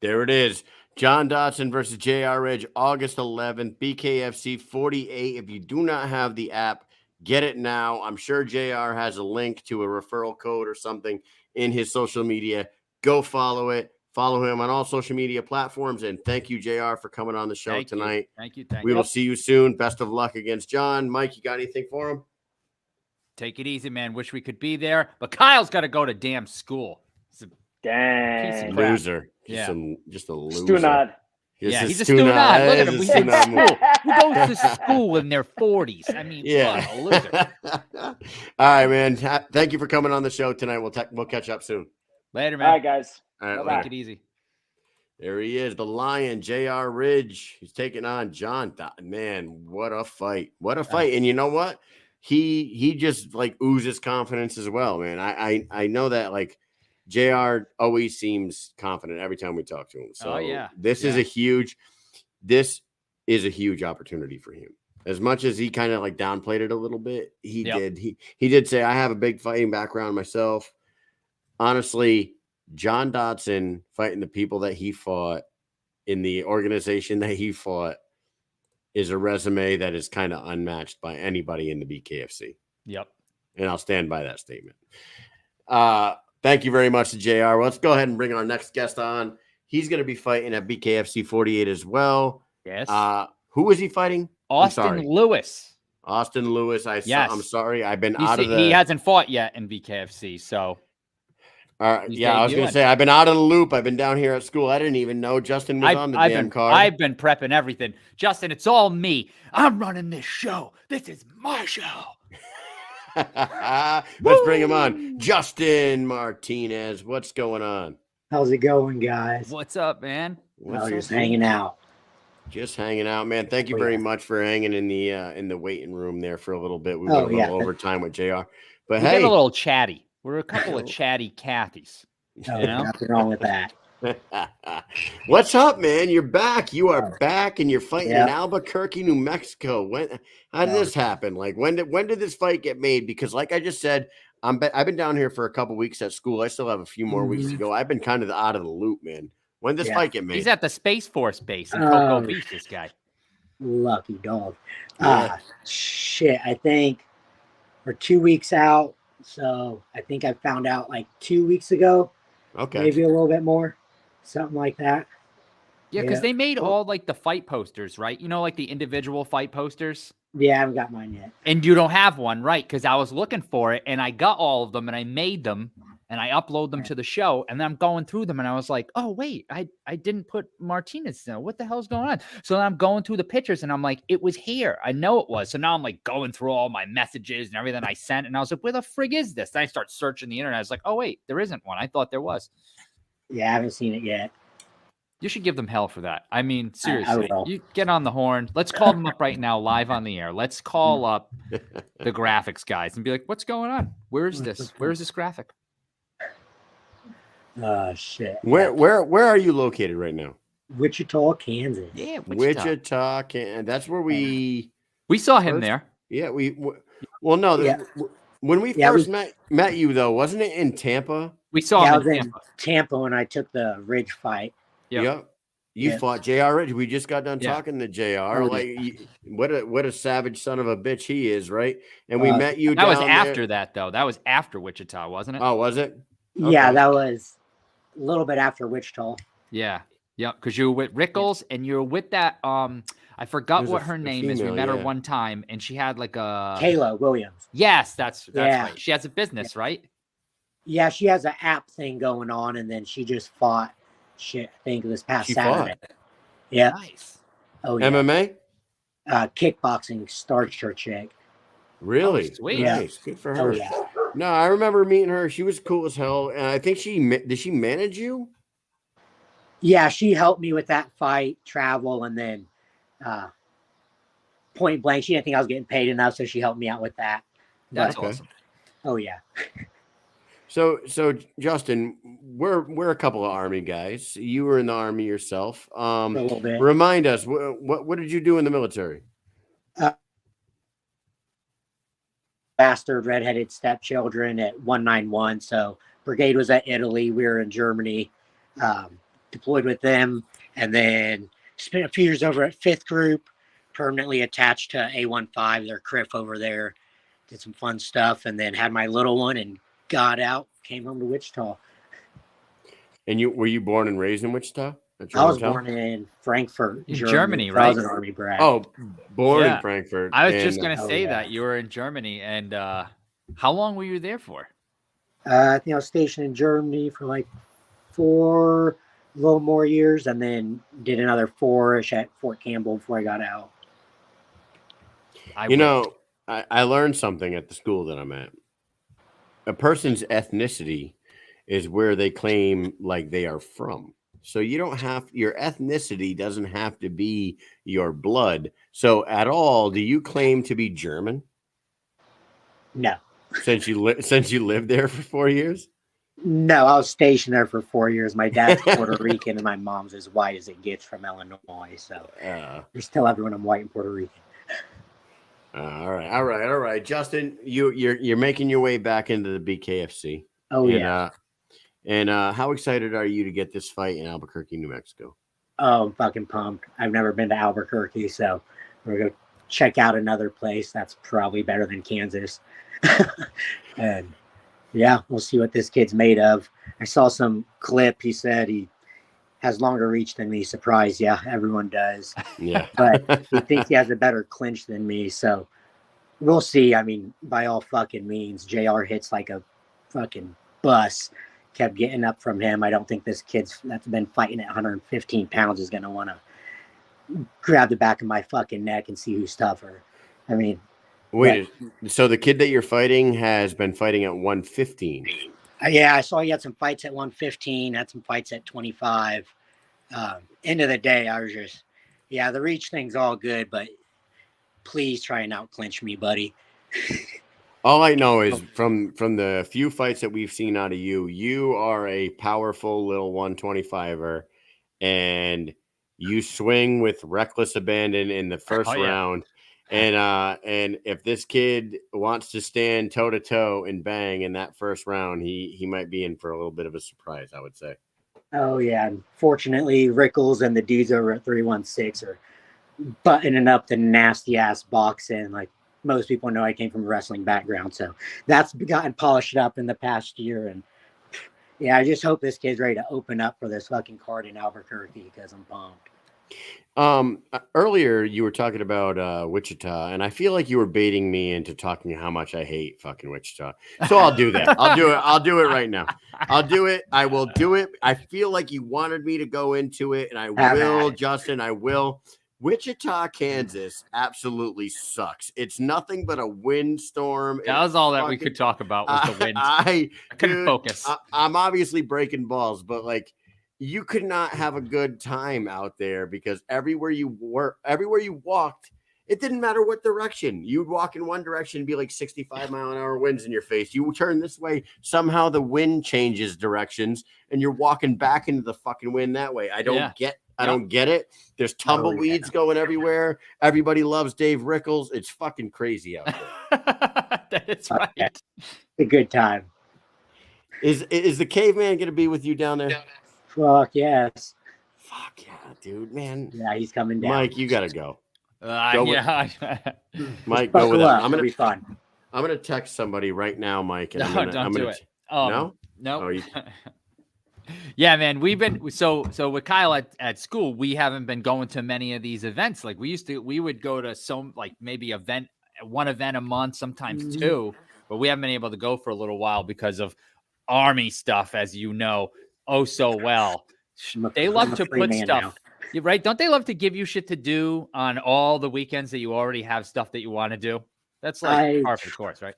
There it is. John Dodson versus JR Ridge, August 11th, BKFC 48. If you do not have the app, get it now. I'm sure JR has a link to a referral code or something in his social media. Go follow it. Follow him on all social media platforms. And thank you, JR, for coming on the show tonight.
Thank you.
We will see you soon. Best of luck against John. Mike, you got anything for him?
Take it easy, man. Wish we could be there, but Kyle's got to go to damn school. Piece
Dang.
of crap.
Loser.
Yeah.
Just a loser.
Stunad.
Yeah, he's a Stu Nod. Look at him.
He's
He's
a
in
Stu Nod.
school. Who goes to school in their 40s? I mean,
Yeah.
what a loser.
All right, man. Thank you for coming on the show tonight. We'll catch up soon.
Later,
All
man.
right, guys.
All right,
Bye-bye.
Take it easy.
there he is, the Lion, JR Ridge. He's taking on John. Man, what a fight. What a fight. And you know what? He just like oozes confidence as well, man. I know that like JR always seems confident every time we talk to him. So this is a huge opportunity for him. As much as he kind of like downplayed it a little bit, he did say, I have a big fighting background myself. Honestly, John Dodson fighting the people that he fought in the organization that he fought is a resume that is kind of unmatched by anybody in the BKFC.
Yep.
And I'll stand by that statement. Thank you very much to JR. Well, let's go ahead and bring our next guest on. He's going to be fighting at BKFC 48 as well.
Yes.
Who is he fighting?
Austin Lewis.
Austin Lewis. I'm sorry. I've been out of the...
He hasn't fought yet in BKFC, so...
I was going to say, I've been out of the loop. I've been down here at school. I didn't even know Justyn was on the damn card.
I've been prepping everything. Justyn, it's all me. I'm running this show. This is my show.
Let's bring him on. Justyn Martinez. What's going on?
How's it going, guys?
What's up, man?
Just hanging out.
Just hanging out, man. Thank you very much for hanging in the waiting room there for a little bit. We went a little overtime with JR. But
we get a little chatty. We're a couple of chatty Cathys.
Nothing wrong with that.
What's up, man? You're back. You are back, and you're fighting in Albuquerque, New Mexico. How did this happen? Like, when did this fight get made? Because, like I just said, I've been down here for a couple weeks at school. I still have a few more weeks to go. I've been kind of out of the loop, man. When did this fight get made?
He's at the Space Force base in Cocoa Beach. This guy,
lucky dog. Shit. I think we're 2 weeks out. So I think I found out like 2 weeks ago. Okay. Maybe a little bit more. Something like that.
Yeah, because they made all like the fight posters, right? You know, like the individual fight posters.
Yeah, I haven't got mine yet.
And you don't have one, right? Because I was looking for it and I got all of them and I made them and I upload them to the show. And then I'm going through them and I was like, oh, wait, I didn't put Martinez in. What the hell's going on? So then I'm going through the pictures and I'm like, it was here. I know it was. So now I'm like going through all my messages and everything I sent. And I was like, where the frig is this? Then I start searching the internet. I was like, oh, wait, there isn't one. I thought there was.
Yeah, I haven't seen it yet.
You should give them hell for that. I mean, seriously, you get on the horn. Let's call them up right now, live on the air. Let's call up the graphics guys and be like, what's going on? Where's this? Where's this graphic?
Shit.
Where are you located right now?
Wichita, Kansas.
Yeah,
Wichita, Kansas. That's where we
saw him there.
Yeah, when we first met you though, wasn't it in Tampa?
We saw him
in Tampa when I took the Ridge fight.
Yep. You fought JR Ridge. We just got done talking to JR. What a savage son of a bitch he is, right? And we met you.
That was after that, though. That was after Wichita, wasn't it?
Oh, was it?
Okay. Yeah, that was a little bit after Wichita.
Yeah, because you were with Rickles and you were with that. I forgot what her name is. We met her one time, and she had like a
Kayla Williams.
Yes, that's right. She has a business, right?
Yeah, she has an app thing going on, and then she just fought. Shit, I think this past Saturday. Yeah.
Nice.
Oh, yeah.
MMA?
Kickboxing starched her chick.
Really?
Oh, sweet.
Nice. Good for her.
Oh, yeah.
No, I remember meeting her. She was cool as hell. And I think did she manage you?
Yeah, she helped me with that fight, travel, and then point blank. She didn't think I was getting paid enough, so she helped me out with that.
That's awesome.
Oh, yeah.
So Justyn, we're a couple of Army guys. You were in the Army yourself.
A little bit.
Remind us, what did you do in the military?
Bastard redheaded stepchildren at 191. So brigade was at Italy. We were in Germany, deployed with them, and then spent a few years over at 5th Group, permanently attached to A15, their CRIF over there. Did some fun stuff, and then had my little one and got out, came home to Wichita.
And were you born and raised in Wichita?
I was born in Frankfurt,
Germany, right?
I was an Army brat.
Oh, born in Frankfurt.
I was just going to say that you were in Germany. And how long were you there for?
I think I was stationed in Germany for like 4, a little more years, and then did another 4-ish at Fort Campbell before I got out.
I learned something at the school that I'm at. A person's ethnicity is where they claim like they are from. So your ethnicity doesn't have to be your blood. So at all, do you claim to be German?
No.
Since you lived there for 4 years?
No, I was stationed there for 4 years. My dad's Puerto Rican and my mom's as white as it gets from Illinois. So just tell everyone I'm white and Puerto Rican.
All right. Justyn, you're making your way back into the BKFC.
Oh, yeah.
And how excited are you to get this fight in Albuquerque, New Mexico?
Oh, I'm fucking pumped. I've never been to Albuquerque, so we're going to check out another place that's probably better than Kansas. And yeah, we'll see what this kid's made of. I saw some clip. He said he has longer reach than me. Surprise. Yeah, everyone does.
Yeah.
But he thinks he has a better clinch than me. So we'll see. I mean, by all fucking means, JR hits like a fucking bus. Kept getting up from him. I don't think this kid's that's been fighting at 115 pounds is going to want to grab the back of my fucking neck and see who's tougher. I mean,
wait, so the kid that you're fighting has been fighting at 115?
Yeah, I saw he had some fights at 115, had some fights at 25. End of the day, I was just, the reach thing's all good, but please try and out clinch me, buddy.
All I know is from the few fights that we've seen out of you, you are a powerful little 125er, and you swing with reckless abandon in the first round. And if this kid wants to stand toe to toe and bang in that first round, he might be in for a little bit of a surprise, I would say.
Oh yeah, unfortunately, Rickles and the dudes over at 316 are buttoning up the nasty ass boxing. Like most people know, I came from a wrestling background, so that's gotten polished up in the past year. And yeah, I just hope this kid's ready to open up for this fucking card in Albuquerque because I'm pumped.
Earlier you were talking about Wichita, and I feel like you were baiting me into talking how much I hate fucking Wichita. So I'll do that. I'll do it right now. I'll do it. I will do it. I feel like you wanted me to go into it, and I will, Justyn. I will. Wichita, Kansas absolutely sucks. It's nothing but a windstorm.
That was all that we could talk about was the wind. I couldn't focus.
I'm obviously breaking balls, but like, you could not have a good time out there because everywhere you walked, it didn't matter what direction. You'd walk in one direction and be like 65-mile-an-hour winds in your face. You turn this way, somehow the wind changes directions, and you're walking back into the fucking wind that way. I don't get it. There's tumbleweeds going everywhere. Everybody loves Dave Rickles. It's fucking crazy out there.
That's right.
It's a good time.
Is the caveman going to be with you down there?
Fuck yes.
Fuck yeah, dude, man.
Yeah, he's coming down.
Mike, you gotta go.
Mike, go with him. I'm gonna be fun.
I'm gonna text somebody right now, Mike. And
don't do it.
No.
Oh, yeah, man. We've been so with Kyle at school. We haven't been going to many of these events. Like we would go to maybe one event a month, sometimes two, but we haven't been able to go for a little while because of Army stuff, as you know. Oh, so well. They love to put stuff, right? Don't they love to give you shit to do on all the weekends that you already have stuff that you want to do? That's like par for the course, right?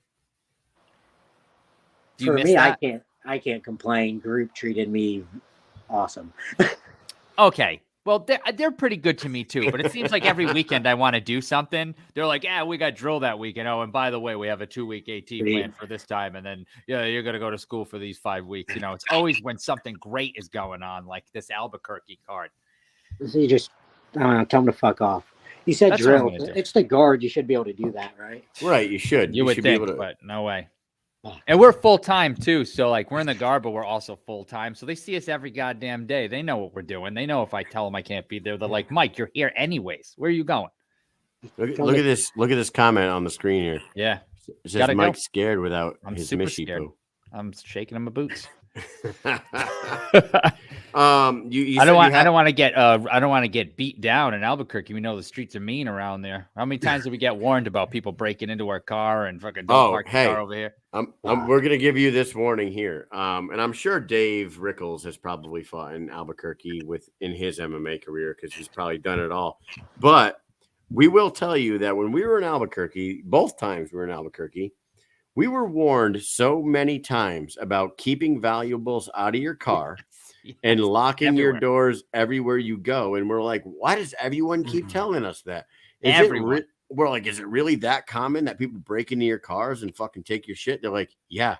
Do you miss that?
I can't complain. Group treated me awesome.
Okay. Well, they're pretty good to me too, but it seems like every weekend I want to do something. They're like, we got drill that weekend. Oh, and by the way, we have a 2-week AT plan for this time. And then, you're going to go to school for these 5 weeks. It's always when something great is going on, like this Albuquerque card.
So you just, tell them to fuck off. You said drill. It's the guard. You should be able to do that, right?
Right. You should.
You would
should
think,
be able to...
but no way. And we're full-time too. So like we're in the guard, but we're also full-time. So they see us every goddamn day. They know what we're doing. They know if I tell them I can't be there, they're like, Mike, you're here anyways. Where are you going?
Look at this. Look at this comment on the screen here.
Yeah.
It says Mike's scared without his
super
Mishy
scared.
poo.
I'm shaking in my boots.
I
don't want to get beat down in Albuquerque. We know the streets are mean around there. How many times did we get warned about people breaking into our car and fucking park the car over here?
We're gonna give you this warning here. And I'm sure Dave Rickles has probably fought in Albuquerque in his MMA career because he's probably done it all. But we will tell you that when we were in Albuquerque, both times we were in Albuquerque, we were warned so many times about keeping valuables out of your car and locking your doors everywhere you go. And we're like, why does everyone keep telling us that? We're like, is it really that common that people break into your cars and fucking take your shit? They're like, yeah,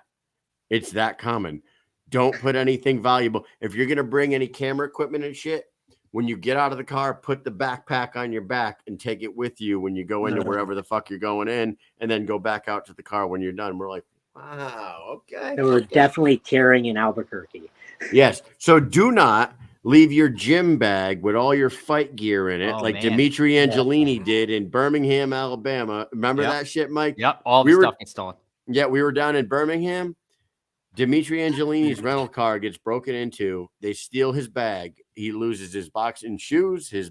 it's that common. don't put anything valuable. If you're going to bring any camera equipment and shit, when you get out of the car, put the backpack on your back and take it with you when you go into wherever the fuck you're going in, and then go back out to the car when you're done. We're like, wow, okay.
So we're definitely carrying in Albuquerque.
Yes. So do not leave your gym bag with all your fight gear in it, like Dimitri Angelini did in Birmingham, Alabama. Remember that shit, Mike?
Yep. All the stuff gets stolen.
Yeah, we were down in Birmingham. Dimitri Angelini's rental car gets broken into. They steal his bag. He loses his boxing shoes, his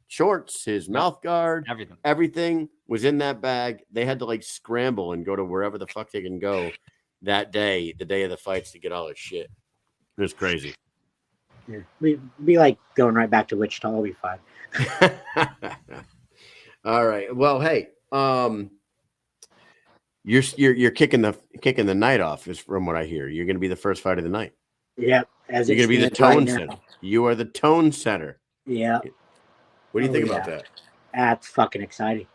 shorts, his mouth guard, everything was in that bag. They had to like scramble and go to wherever the fuck they can go that day, the day of the fights, to get all his shit. It was crazy.
Yeah. We'd be like going right back to Wichita. We'll be fine.
All right. Well, hey, you're kicking the night off, is from what I hear. You're going to be the first fight of the night.
Yep.
You're going to be the tone setter. You are the tone setter.
Yeah.
What do you think about that?
That's fucking exciting.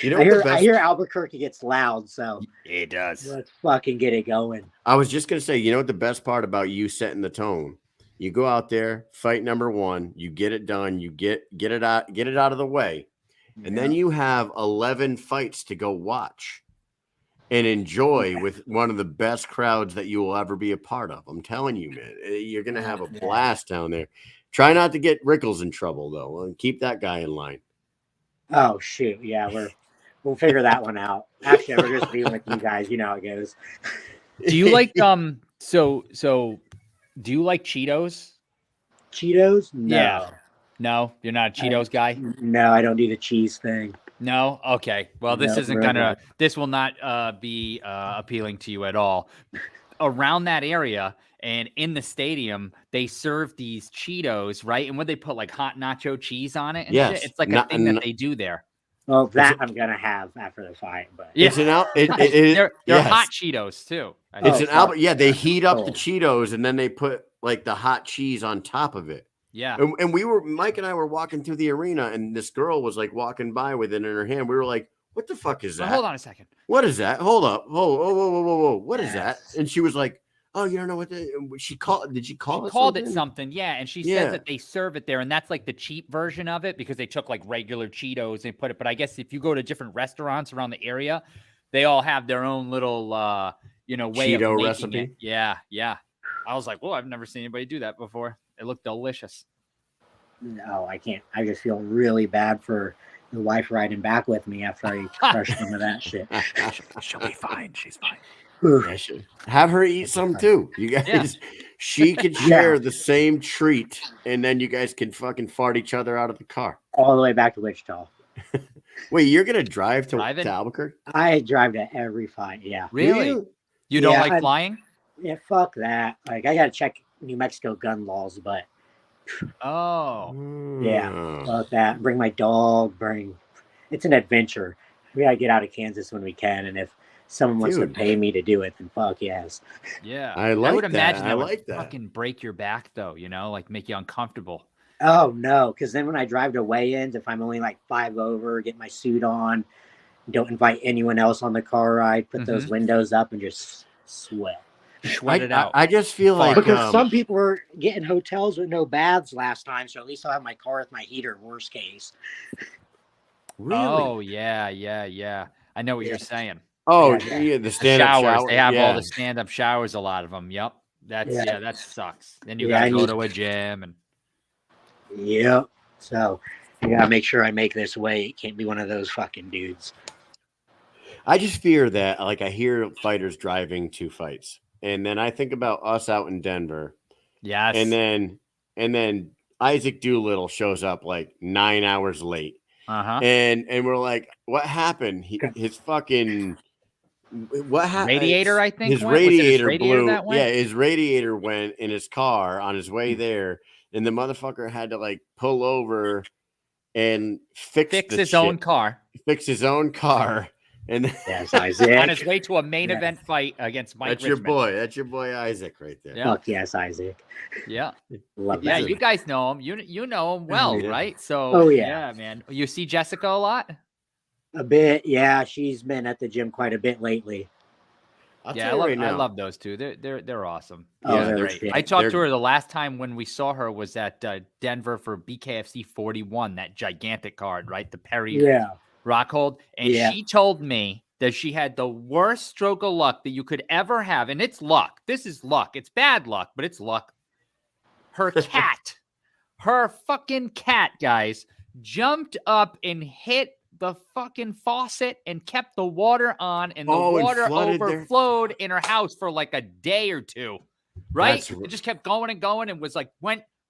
You know,
I hear Albuquerque gets loud, so
it does.
Let's fucking get it going.
I was just going to say, you know what the best part about you setting the tone? You go out there, fight number one, you get it done, you get it out of the way. And then you have 11 fights to go watch and enjoy with one of the best crowds that you will ever be a part of. I'm telling you, man, you're going to have a blast down there. Try not to get Rickles in trouble, though, and keep that guy in line.
Oh, shoot. Yeah, we'll figure that one out. Actually, we're just being with you guys. You know how it goes.
Do you like, so do you like Cheetos?
Cheetos? No.
Yeah. No, you're not a Cheetos guy?
No, I don't do the cheese thing.
No? Okay. Well, this isn't gonna, this will not be appealing to you at all. Around that area and in the stadium, they serve these Cheetos, right? And when they put like hot nacho cheese on it and shit, it's like a thing that they do there.
Well, that I'm gonna have after the fight, but
it's
they're hot Cheetos too.
It's an Albert. Yeah, they heat up the Cheetos and then they put like the hot cheese on top of it.
Yeah.
And Mike and I were walking through the arena and this girl was like walking by with it in her hand. We were like, what the fuck is that?
Well, hold on a second.
What is that? Hold up. Whoa. What is that? And she was like, oh, you don't know what she called. Did she call it?
She called it something. Yeah. And she says that they serve it there. And that's like the cheap version of it because they took like regular Cheetos and put it. But I guess if you go to different restaurants around the area, they all have their own little, way
Cheeto
of making
recipe.
it. Yeah. Yeah. I was like, well, I've never seen anybody do that before. It looked delicious.
No, I can't. I just feel really bad for the wife riding back with me after I crush some of that shit.
She'll be fine. She's fine.
Have her eat some too. You guys, she could share the same treat, and then you guys can fucking fart each other out of the car.
All the way back to Wichita.
Wait, you're going to drive to Albuquerque?
I drive to every fight, yeah.
Really? You don't like flying?
Yeah, fuck that. Like, I got to check New Mexico gun laws, but... Yeah, fuck that. Bring my dog, It's an adventure. We got to get out of Kansas when we can, and if someone wants to pay me to do it, then fuck yes.
Yeah.
I would
imagine that
would
fucking break your back, though, like make you uncomfortable.
Oh, no, because then when I drive to weigh-ins, if I'm only like 5 over, get my suit on, don't invite anyone else on the car ride, put those windows up, and just sweat.
Sweat it out.
I just feel like...
Because some people were getting hotels with no baths last time, so at least I'll have my car with my heater, worst case.
Really?
Oh, yeah. I know what you're saying.
Oh, the stand-up
showers. They have all the stand-up showers, a lot of them. Yep. That sucks. Then you got to go to a gym. And
Yep. So you got to make sure I make this weight. Can't be one of those fucking dudes.
I just fear that, like, I hear fighters driving to fights. And then I think about us out in Denver.
Yes.
And then Isaac Doolittle shows up like 9 hours late.
Uh-huh.
And we're like, what happened? His fucking what happened?
Radiator, I think.
His radiator blew. Yeah, his radiator went in his car on his way there, and the motherfucker had to like pull over and fix his
own car.
Fix his own car. And
yes, Isaac.
On his way to a main event fight against Mike Richmond.
That's your boy Isaac right there.
Yeah. Fuck yes, Isaac.
Yeah.
Love
that.
Isaac.
You guys know him. You know him well, right? So yeah, man. You see Jessica a lot?
A bit, yeah. She's been at the gym quite a bit lately.
Yeah, I love those two. They're awesome.
Oh,
Yeah,
they're
they're-
shit.
I talked to her the last time when we saw her was at Denver for BKFC 41, that gigantic card, right? The Perry
Yeah.
Rockhold. And
Yeah.
she told me that she had the worst stroke of luck that you could ever have. And it's luck. This is luck. It's bad luck, but it's luck. Her cat, her fucking cat, guys, jumped up and hit the fucking faucet and kept the water on, and the water overflowed in her house for like a day or two, right? It just kept going and going and was like,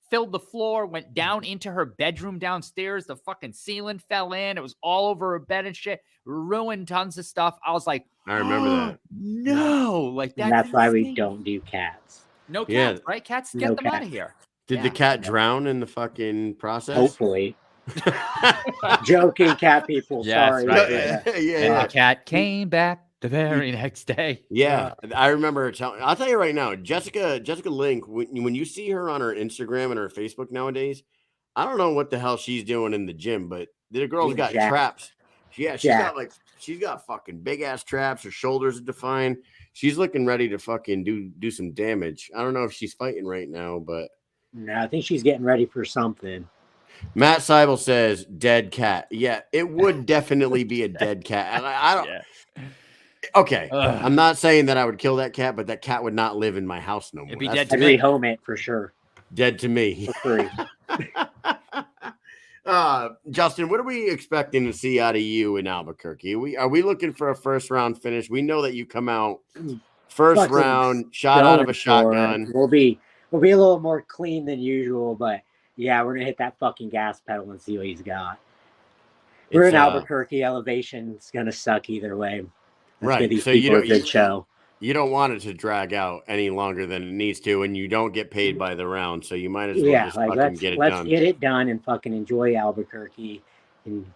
filled the floor, went down into her bedroom downstairs. The fucking ceiling fell in. It was all over her bed and shit, ruined tons of stuff. I was like,
I remember that.
No, like
And that's why we don't do cats.
No cats, right? Cats, get them out of here.
Did the cat drown in the fucking process?
Hopefully. Joking, cat people.
Yes,
Sorry.
right.
Yeah.
The cat came back the very next day.
Yeah, I remember her telling. I'll tell you right now, Jessica Link. When you see her on her Instagram and her Facebook nowadays, I don't know what the hell she's doing in the gym, but the girl's got traps. Yeah, she's got fucking big ass traps. Her shoulders are defined. She's looking ready to fucking do some damage. I don't know if she's fighting right now, but
no, I think she's getting ready for something.
Matt Seibel says dead cat. Yeah, it would definitely be a dead cat. I don't.
Yeah.
Okay, I'm not saying that I would kill that cat, but that cat would not live in my house no more.
It'd be dead to
I'd
me.
rehome it for sure.
Dead to me.
For free.
Justyn, what are we expecting to see out of you in Albuquerque? Are we looking for a first round finish? We know that you come out first
Fucking
round, shot out of a shotgun.
We'll be a little more clean than usual, but yeah, we're gonna hit that fucking gas pedal and see what he's got. We're in Albuquerque. Elevation's gonna suck either way. Let's give these people a good show.
You don't want it to drag out any longer than it needs to, and you don't get paid by the round, so you might as well just fucking get it done.
Let's get it done and fucking enjoy Albuquerque. And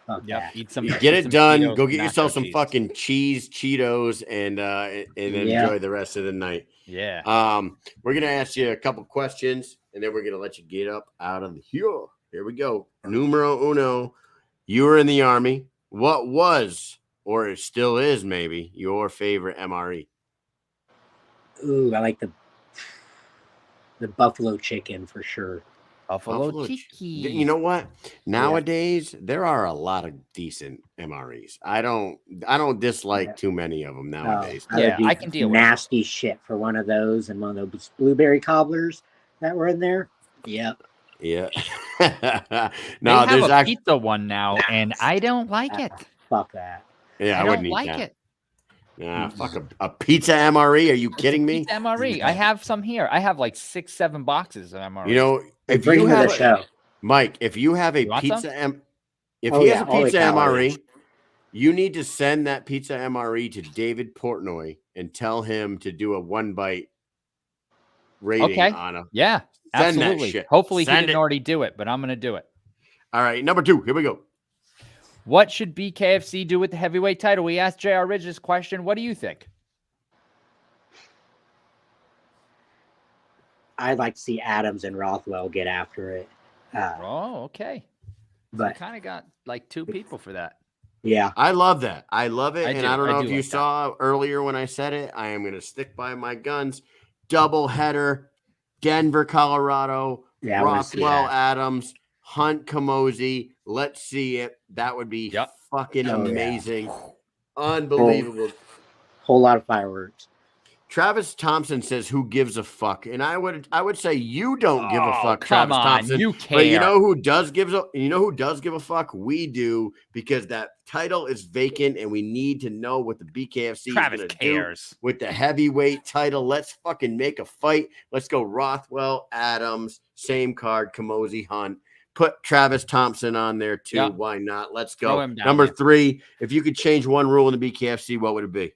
fuck that.
Get it done. Go get yourself some fucking Cheetos, and enjoy the rest of the night.
Yeah.
We're gonna ask you a couple questions, and then we're gonna let you get up out of here. Here we go. Numero uno. You were in the Army. What was, or it still is maybe, your favorite MRE?
Ooh, I like the buffalo chicken for sure.
Buffalo chicken.
You know what? Nowadays there are a lot of decent MREs. I don't dislike too many of them nowadays.
I can deal with
nasty shit for one of those and one of those blueberry cobblers that were in there. Yep.
Yeah.
No, there's a pizza one now, and I don't like it.
Fuck that.
Yeah,
I
wouldn't
don't like
eat that.
it.
Yeah, fuck a pizza MRE. Are you kidding me?
Pizza MRE. I have some here. I have like 6-7 boxes of MRE.
You know, if
bring
you
me
have
the show.
Mike, if you have a pizza if he has a pizza MRE, you need to send that pizza MRE to David Portnoy and tell him to do a 1-bite rating on him.
Yeah,
Send
absolutely.
that shit.
Hopefully he didn't already do it, but I'm going to do it.
All right, number 2. Here we go.
What should BKFC do with the heavyweight title? We asked JR Ridge this question. What do you think?
I'd like to see Adams and Rothwell get after it.
Okay.
But
kind of got like 2 people for that.
Yeah.
I love that. I love it. I don't know if you
like
saw earlier when I said it. I am going to stick by my guns. Double header, Denver, Colorado, Rothwell, Adams, Hunt, Camozzi. Let's see it. That would be fucking amazing. Yeah. Unbelievable.
Whole lot of fireworks.
Travis Thompson says, "Who gives a fuck?" And I would say you don't give a fuck,
come
Travis
on,
Thompson.
You care.
But you know who does give a fuck? We do, because that title is vacant, and we need to know what the BKFC is going to do with the heavyweight title. Let's fucking make a fight. Let's go Rothwell, Adams, same card, Camozzi, Hunt. Put Travis Thompson on there too. Yep. Why not? Let's go. Number 3. If you could change one rule in the BKFC, what would it be?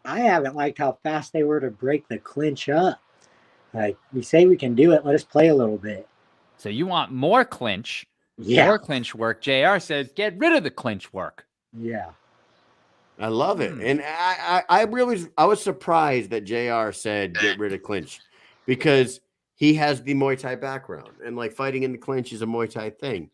I haven't liked how fast they were to break the clinch up. Like, we say we can do it. Let us play a little bit.
So you want more clinch?
Yeah.
More clinch work. JR says, get rid of the clinch work.
Yeah.
I love it. And I was surprised that JR said get rid of clinch, because he has the Muay Thai background, and like fighting in the clinch is a Muay Thai thing.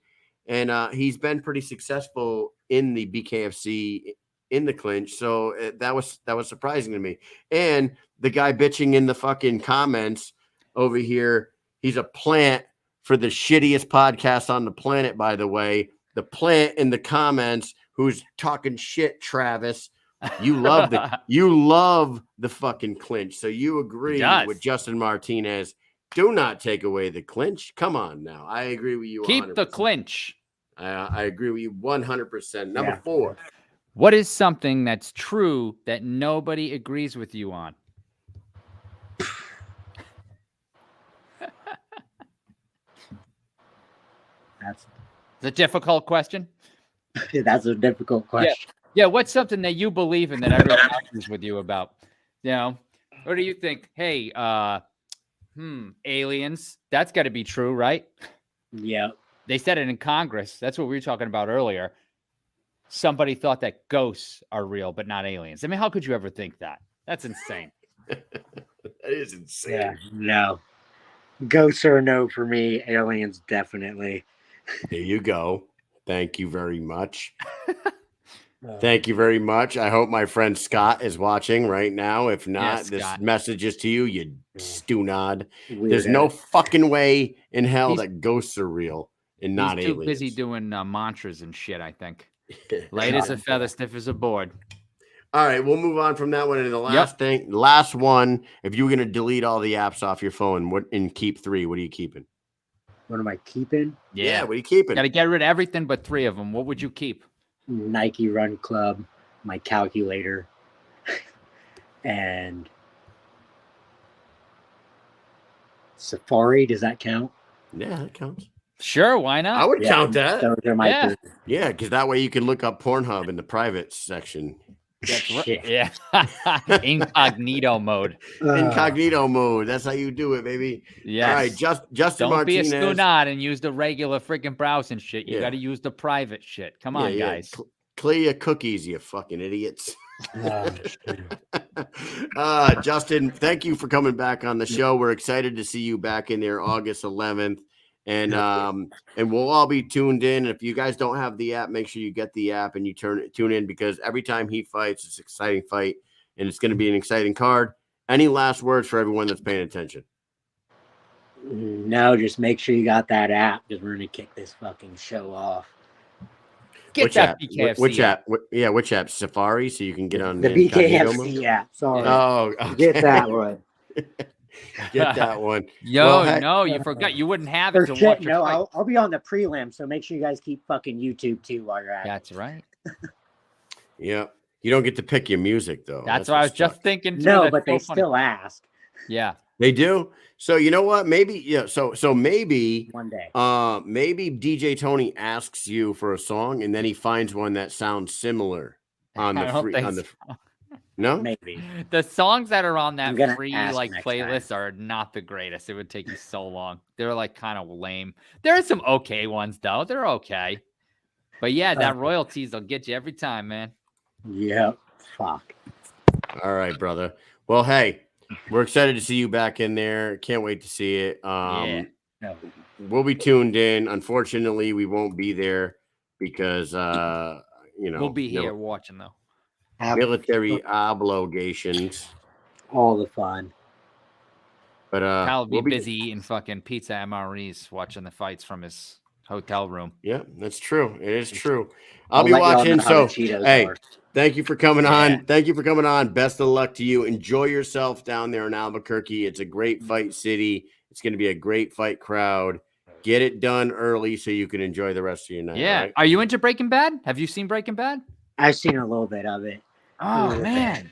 And he's been pretty successful in the BKFC in the clinch. So that was surprising to me. And the guy bitching in the fucking comments over here, he's a plant for the shittiest podcast on the planet, by the way. The plant in the comments who's talking shit, Travis. You love the fucking clinch. So you agree with Justyn Martinez. Do not take away the clinch. Come on now. I agree with you.
Keep
100%.
the clinch.
I agree with you 100%. Number 4.
What is something that's true that nobody agrees with you on?
That's
a difficult question.
That's a difficult question.
Yeah. What's something that you believe in that everyone agrees with you about? You know, what do you think? Hey, aliens. That's got to be true, right?
Yeah.
They said it in Congress. That's what we were talking about earlier. Somebody thought that ghosts are real, but not aliens. I mean, how could you ever think that? That's insane.
That is insane.
Yeah, no. Ghosts are a no for me. Aliens, definitely.
There you go. Thank you very much. Thank you very much. I hope my friend Scott is watching right now. If not, this message is to you, you stunod. There's no fucking way in hell that ghosts are real and not aliens.
He's too busy doing mantras and shit, I think. Light as a feather, stiff as a board.
All right, we'll move on from that one. And the last one, if you were going to delete all the apps off your phone and keep 3, what are you keeping?
What am I keeping?
Yeah, what are you keeping?
Got to get rid of everything but 3 of them. What would you keep?
Nike Run Club, my calculator, and Safari. Does that count?
Yeah, that counts.
Sure, why not?
I would count that.
Those are my 3.
Yeah, because that way you can look up Pornhub in the private section.
That's right. Yeah. Incognito mode.
Incognito mode. That's how you do it, baby.
Yeah.
All right, Justyn Martinez.
Don't be a scoonod and use the regular freaking browsing shit. You got to use the private shit. Come on, guys.
Clear your cookies, you fucking idiots. Justyn, thank you for coming back on the show. We're excited to see you back in there August 11th. And we'll all be tuned in. If you guys don't have the app, make sure you get the app and you tune in, because every time he fights, it's an exciting fight and it's going to be an exciting card. Any last words for everyone that's paying attention?
No, just make sure you got that app, because we're going to kick this fucking show off.
Which app? BKFC
which app? Which app? Safari, so you can get on
the BKFC app. Sorry.
Oh, okay.
Get that one.
Get that one.
No, you forgot. You wouldn't have it to watch your fight.
I'll be on the prelim, so make sure you guys keep fucking YouTube too while you're at it.
That's right.
Yeah. You don't get to pick your music, though.
That's what I was just thinking. Too.
No, but they still ask.
Yeah.
They do. So you know what? Maybe So maybe
one day.
Maybe DJ Tony asks you for a song, and then he finds one that sounds similar on the No,
maybe
the songs that are on that free playlist are not the greatest. It would take you so long. They're like kind of lame. There are some okay ones though. They're okay, but yeah, that royalties will get you every time, man.
Yep. Fuck.
All right, brother. Well, hey, we're excited to see you back in there. Can't wait to see it. We'll be tuned in. Unfortunately, we won't be there because
we'll be here watching though.
Military obligations.
All the fun.
But
Kyle will be busy eating fucking pizza MREs watching the fights from his hotel room.
Yeah, that's true. It is true. I'll be watching. So hey, thank you for coming on. Thank you for coming on. Best of luck to you. Enjoy yourself down there in Albuquerque. It's a great fight city. It's going to be a great fight crowd. Get it done early so you can enjoy the rest of your night.
Yeah.
Right?
Are you into Breaking Bad? Have you seen Breaking Bad?
I've seen a little bit of it.
Oh, man.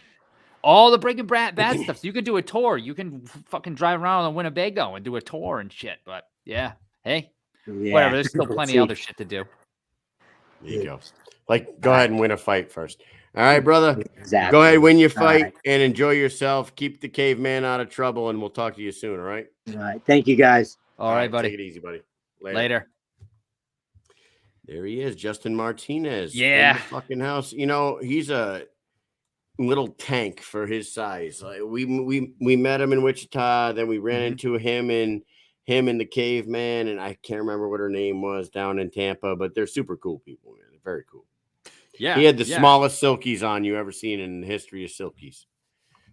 All the Breaking Bad stuff. So you can do a tour. You can fucking drive around in Winnebago and do a tour and shit. But yeah, hey, whatever. There's still plenty of other shit to do.
There you go. Go ahead and win a fight first. All right, brother.
Exactly.
Go ahead, win your fight and enjoy yourself. Keep the caveman out of trouble, and we'll talk to you soon. All right.
All right. Thank you, guys.
All right, buddy.
Take it easy, buddy.
Later.
There he is, Justyn Martinez.
Yeah.
In the fucking house. You know, he's a little tank for his size. Like we met him in Wichita, then we ran into him and the caveman, and I can't remember what her name was down in Tampa, but they're super cool people, man. They're very cool.
Yeah.
He had the
yeah.
smallest silkies on you ever seen in the history of silkies.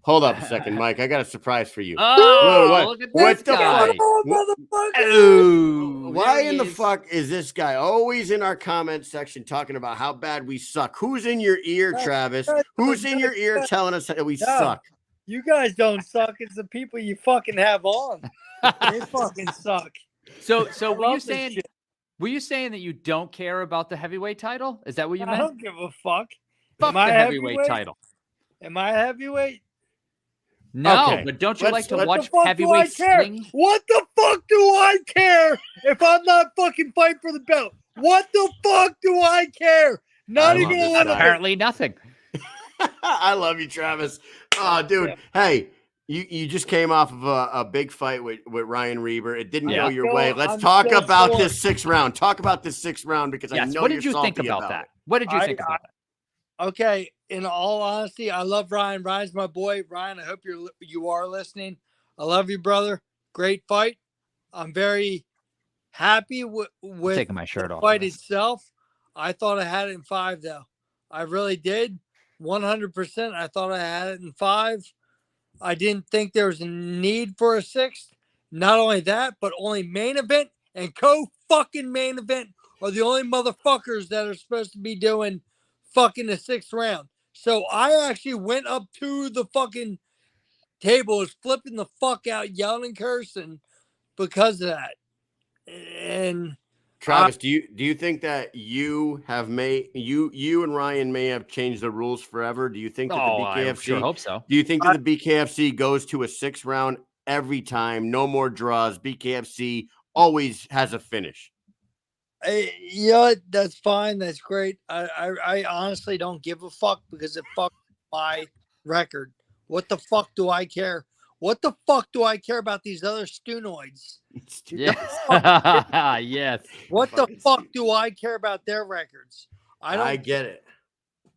Hold up a second, Mike. I got a surprise for you.
Oh, look at
what
this
the
guy.
fuck?
Oh,
Why
there he
in the
is.
fuck is this guy always in our comment section talking about how bad we suck? Who's in your ear, Travis? Who's in your ear telling us that we suck?
You guys don't suck. It's the people you fucking have on. They fucking suck.
So
I
were you
love this
saying
shit.
that you don't care about the heavyweight title? Is that what you
I
meant?
don't give a fuck.
Fuck
Am
the
I
heavyweight title.
Am I a heavyweight?
No,
Okay,
but don't you like to
What
watch
the fuck do I
heavyweight
care?
swing?
What the fuck do I care if I'm not fucking fighting for the belt? What the fuck do I care? Not
I
even
love
a
this
little
guy.
bit.
Apparently nothing.
I love you, Travis. Oh, dude.
Yeah.
Hey, you just came off of a big fight with Ryan Reber. It didn't
Yeah.
go your way. Let's
I'm
talk
still
about
sore.
this 6th round. Talk about this 6th round because I
Yes.
know
What
you're
did you think
salty
about that?
it.
What did you think about that?
Okay, in all honesty, I love Ryan. Ryan's my boy. Ryan, I hope you are listening. I love you, brother. Great fight. I'm very happy with
Taking my shirt
the
off.
fight
for this.
itself. I thought I had it in 5, though. I really did. 100%. I thought I had it in 5. I didn't think there was a need for a 6th. Not only that, but only main event and co-fucking main event are the only motherfuckers that are supposed to be doing fucking the 6th round. So I actually went up to the fucking table, was flipping the fuck out, yelling and cursing because of that. And
Travis, do you think that you have made you and Ryan may have changed the rules forever? Do you think that the
I
BKFC
sure hope so.
Do you think that the BKFC goes to a 6th round every time? No more draws. BKFC always has a finish.
yeah, that's fine. That's great. I honestly don't give a fuck because it fucks my record. What the fuck do I care? What the fuck do I care about these other stoonoids?
Yeah. Yes.
What the
Fucking
fuck do I care about their records?
I get it.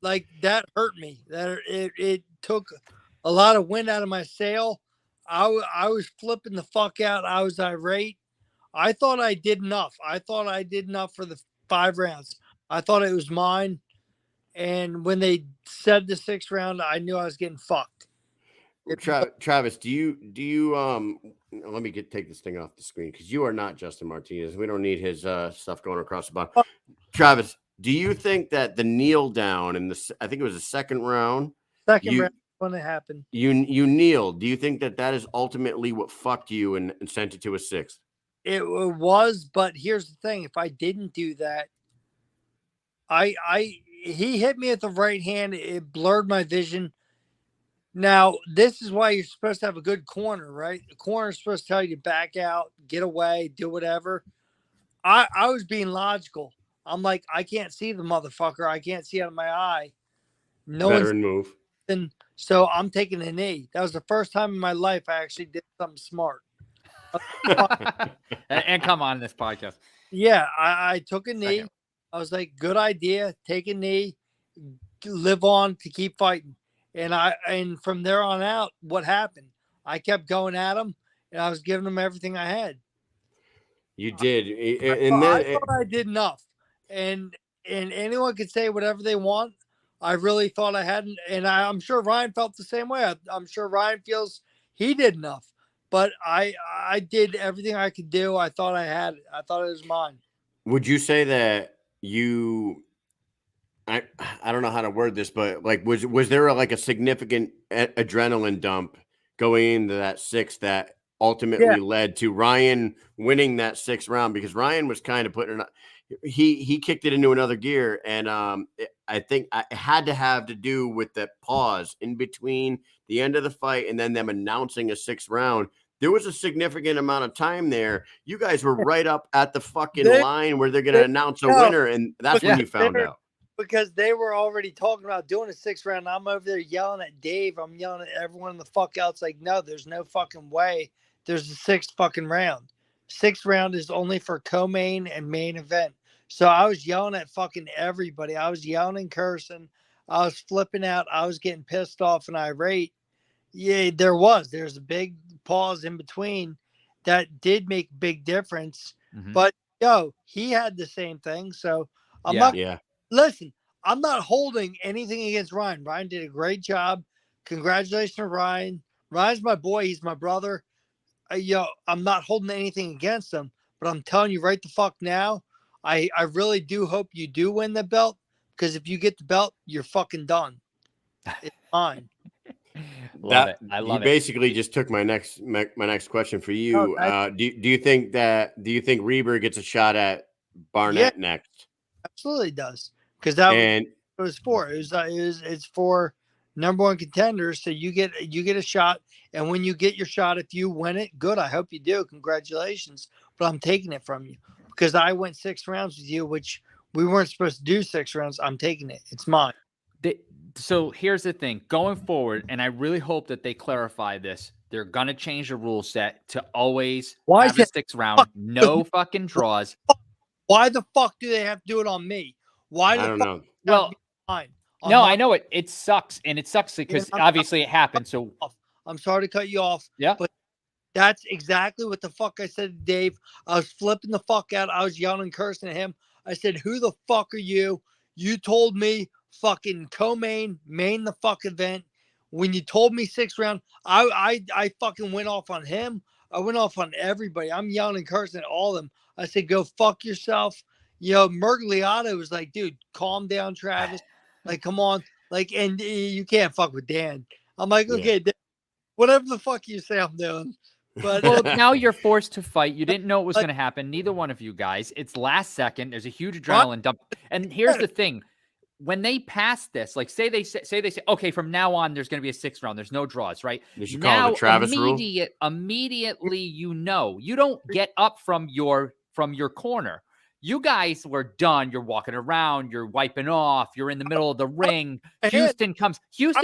Like that hurt me. That it took a lot of wind out of my sail. I was flipping the fuck out. I was irate. I thought I did enough. I thought I did enough for the 5 rounds. I thought it was mine. And when they said the 6th round, I knew I was getting fucked.
Travis, do you let me take this thing off the screen because you are not Justyn Martinez. We don't need his stuff going across the bottom. Travis, do you think that the kneel down in I think it was the 2nd round,
Second round when it happened,
you kneeled? Do you think that is ultimately what fucked you and sent it to a 6th?
it was, but here's the thing: if I didn't do that, he hit me with the right hand. It blurred my vision. Now, this is why you're supposed to have a good corner, right? The corner is supposed to tell you to back out, get away, do whatever. I was being logical. I'm like, I can't see the motherfucker. I can't see out of my eye. No
Veteran move.
So I'm taking a knee. That was the first time in my life I actually did something smart.
And come on this podcast.
Yeah, I took a knee. I was like, good idea. Take a knee, live on to keep fighting. And from there on out, what happened? I kept going at him, and I was giving him everything I had.
You did,
I thought I did enough. And anyone could say whatever they want. I really thought I hadn't, and I'm sure Ryan felt the same way. I'm sure Ryan feels he did enough. But I did everything I could do. I thought I had it. I thought it was mine.
Would you say that you? I don't know how to word this, but like, was there a significant adrenaline dump going into that 6th that ultimately led to Ryan winning that 6th round? Because Ryan was kind of putting he kicked it into another gear, and I think it had to have to do with the pause in between the end of the fight and then them announcing a 6th round. There was a significant amount of time there. You guys were right up at the fucking line where they're going to announce a winner, and that's when you found out.
Because they were already talking about doing a 6th round. I'm over there yelling at Dave. I'm yelling at everyone the fuck else. Like, no, there's no fucking way there's a 6th fucking round. 6th round is only for co-main and main event. So I was yelling at fucking everybody. I was yelling and cursing. I was flipping out. I was getting pissed off and irate. Yeah, there's a big pause in between that did make a big difference.
Mm-hmm.
But he had the same thing. So I'm not.
Yeah.
Listen, I'm not holding anything against Ryan. Ryan did a great job. Congratulations to Ryan. Ryan's my boy. He's my brother. I'm not holding anything against him, but I'm telling you right the fuck now, I really do hope you do win the belt, because if you get the belt, you're fucking done. It's fine.
Love it. I
You
love it.
basically just took my next question for you. Do you think Reber gets a shot at Barnett next?
Absolutely does, because that
And
what it was for. It's for number one contenders. So you get a shot, and when you get your shot, if you win it, good. I hope you do. Congratulations. But I'm taking it from you because I went 6 rounds with you, which we weren't supposed to do 6 rounds. I'm taking it. It's mine.
So here's the thing going forward, and I really hope that they clarify this. They're going to change the rule set to always have a 6th round, no fucking draws.
Why the fuck do they have to do it on me? Why
I don't know.
Well,
mine?
no, I know it sucks, and it sucks because obviously it happened. So
I'm sorry to cut you off.
Yeah,
but that's exactly what the fuck I said to Dave. I was flipping the fuck out. I was yelling, cursing at him. I said, "Who the fuck are you? You told me fucking co-main the fuck event. When you told me 6th round, I fucking went off on him. I went off on everybody. I'm yelling and cursing at all of them. I said, go fuck yourself." Mergliato was like, dude, calm down, Travis. Like, come on. Like, and you can't fuck with Dan. I'm like, okay, Dan, whatever the fuck you say I'm doing. But
well, now you're forced to fight. You didn't know it was going to happen. Neither one of you guys. It's last second. There's a huge adrenaline dump. And here's the thing. When they pass this, like say they say, okay, from now on, there's going to be a 6th round. There's no draws, right?
They should call it the Travis rule.
Immediately, you don't get up from your corner. You guys were done. You're walking around. You're wiping off. You're in the middle of the ring. Houston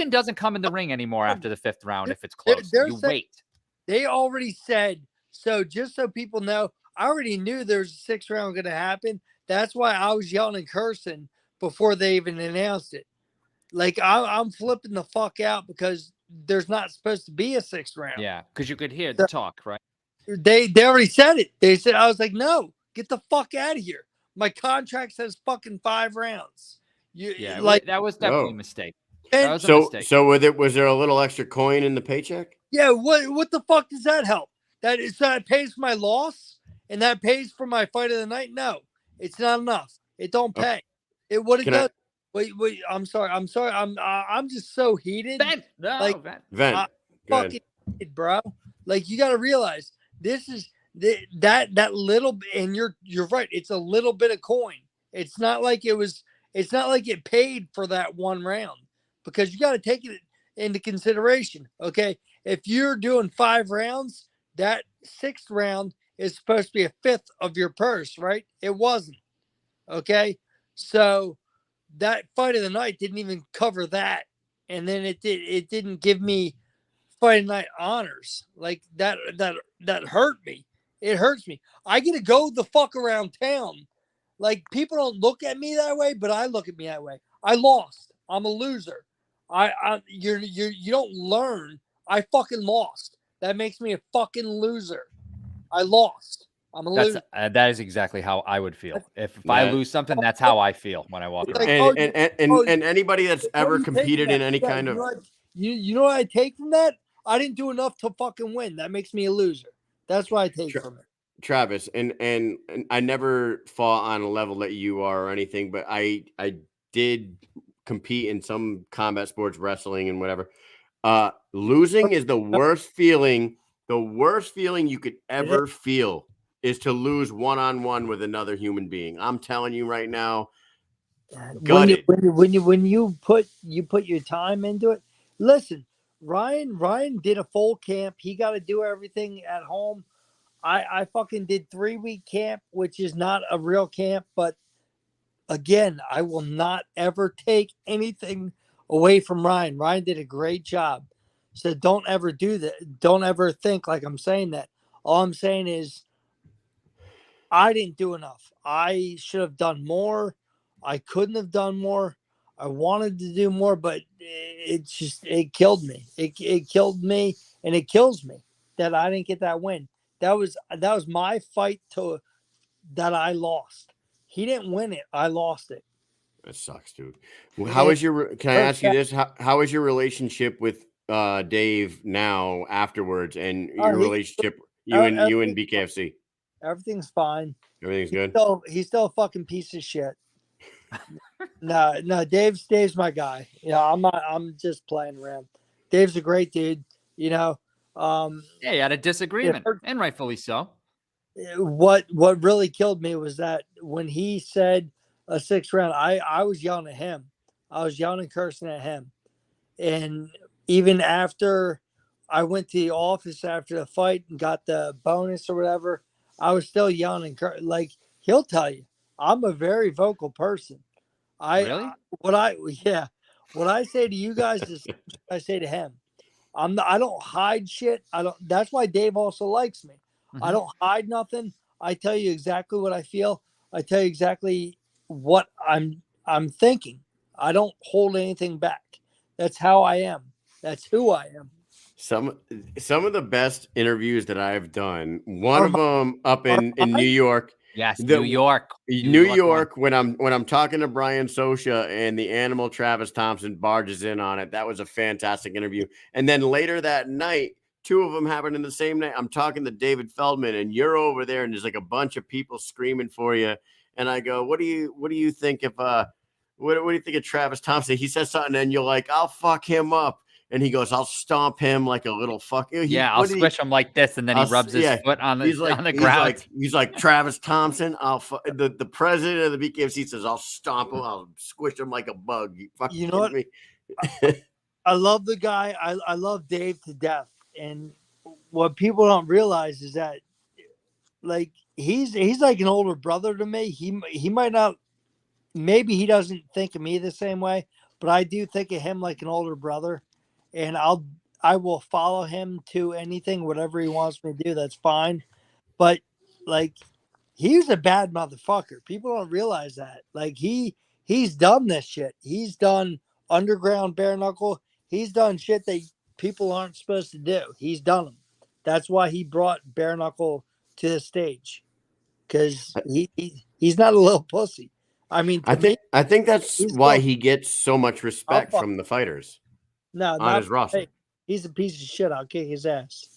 doesn't come in the ring anymore after the 5th round if it's close. You wait.
They already said, so just so people know, I already knew there was a 6th round going to happen. That's why I was yelling and cursing before they even announced it. Like, I'm flipping the fuck out because there's not supposed to be a 6th round.
Yeah, because you could hear the talk, right?
They already said it. They said, I was like, no, get the fuck out of here. My contract says fucking 5 rounds.
That was definitely a mistake. That was
a
mistake.
So was there a little extra coin in the paycheck?
Yeah, what the fuck does that help? That pays for my loss and that pays for my fight of the night? No, it's not enough. It don't pay. What it does. Wait, I'm sorry. I'm just so heated.
Vent.
Fucking heated, bro. Like, you got to realize this is that little, and you're right. It's a little bit of coin. It's not like it paid for that 1 round, because you got to take it into consideration. Okay. If you're doing 5 rounds, that 6th round is supposed to be a 5th of your purse, right? It wasn't. Okay. So that fight of the night didn't even cover that. And then it didn't give me fight of the night honors. Like, that hurt me. It hurts me. I get to go the fuck around town. Like, people don't look at me that way, but I look at me that way. I lost. I'm a loser. You don't learn. I fucking lost. That makes me a fucking loser. I lost. I'm a loser.
That is exactly how I would feel. If I lose something, that's how I feel when I walk around.
And anybody that's ever competed in any kind of...
You know what I take from that? I didn't do enough to fucking win. That makes me a loser. That's what I take from it.
Travis, and I never fought on a level that you are or anything, but I did compete in some combat sports, wrestling and whatever. Losing is the worst feeling. The worst feeling you could ever feel is to lose one-on-one with another human being. I'm telling you right now.
When you put your time into it, listen, Ryan did a full camp. He got to do everything at home. I fucking did 3-week camp, which is not a real camp, but again, I will not ever take anything away from Ryan. Ryan did a great job. So don't ever do that. Don't ever think like I'm saying that. All I'm saying is I didn't do enough. I should have done more. I couldn't have done more. I wanted to do more, but it killed me. It killed me, and it kills me that I didn't get that win. That was my fight that I lost. He didn't win it. I lost it.
That sucks, dude. Well, how is your? Can I ask you this? How is your relationship with Dave now afterwards, and your relationship you and BKFC?
Everything's fine.
Everything's good.
He's still a fucking piece of shit. No, Dave's my guy. I'm just playing around. Dave's a great dude.
Yeah, you had a disagreement, and rightfully so.
What really killed me was that when he said a 6th round, I was yelling at him. I was yelling and cursing at him. And even after I went to the office after the fight and got the bonus or whatever, I was still yelling and like he'll tell you, I'm a very vocal person.
Really?
What I say to you guys is what I say to him. I don't hide shit. That's why Dave also likes me.
Mm-hmm.
I don't hide nothing. I tell you exactly what I feel. I tell you exactly what I'm thinking. I don't hold anything back. That's how I am. That's who I am.
Some of the best interviews that I've done. One of them up in New York.
Yes, New York.
When I'm talking to Brian Sosha and the animal Travis Thompson barges in on it. That was a fantastic interview. And then later that night, 2 of them happened in the same night. I'm talking to David Feldman, and you're over there, and there's like a bunch of people screaming for you. And I go, what do you think if what do you think of Travis Thompson? He says something, and you're like, I'll fuck him up. And he goes, I'll stomp him like a little fuck.
I'll squish him like this, and then he rubs his foot on the ground.
He's like Travis Thompson. The president of the BKFC says, I'll stomp him. I'll squish him like a bug.
You know what?
Me?
I love the guy. I love Dave to death. And what people don't realize is that, like, he's like an older brother to me. He might not. Maybe he doesn't think of me the same way, but I do think of him like an older brother. And I will follow him to anything, whatever he wants me to do. That's fine. But like, he's a bad motherfucker. People don't realize that. Like he's done this shit. He's done underground bare knuckle. He's done shit that people aren't supposed to do. He's done them. That's why he brought bare knuckle to the stage, because he's not a little pussy. I mean,
I think that's why he gets so much respect from the fighters.
No,
on his roster.
Hey, he's a piece of shit. I'll kick his ass.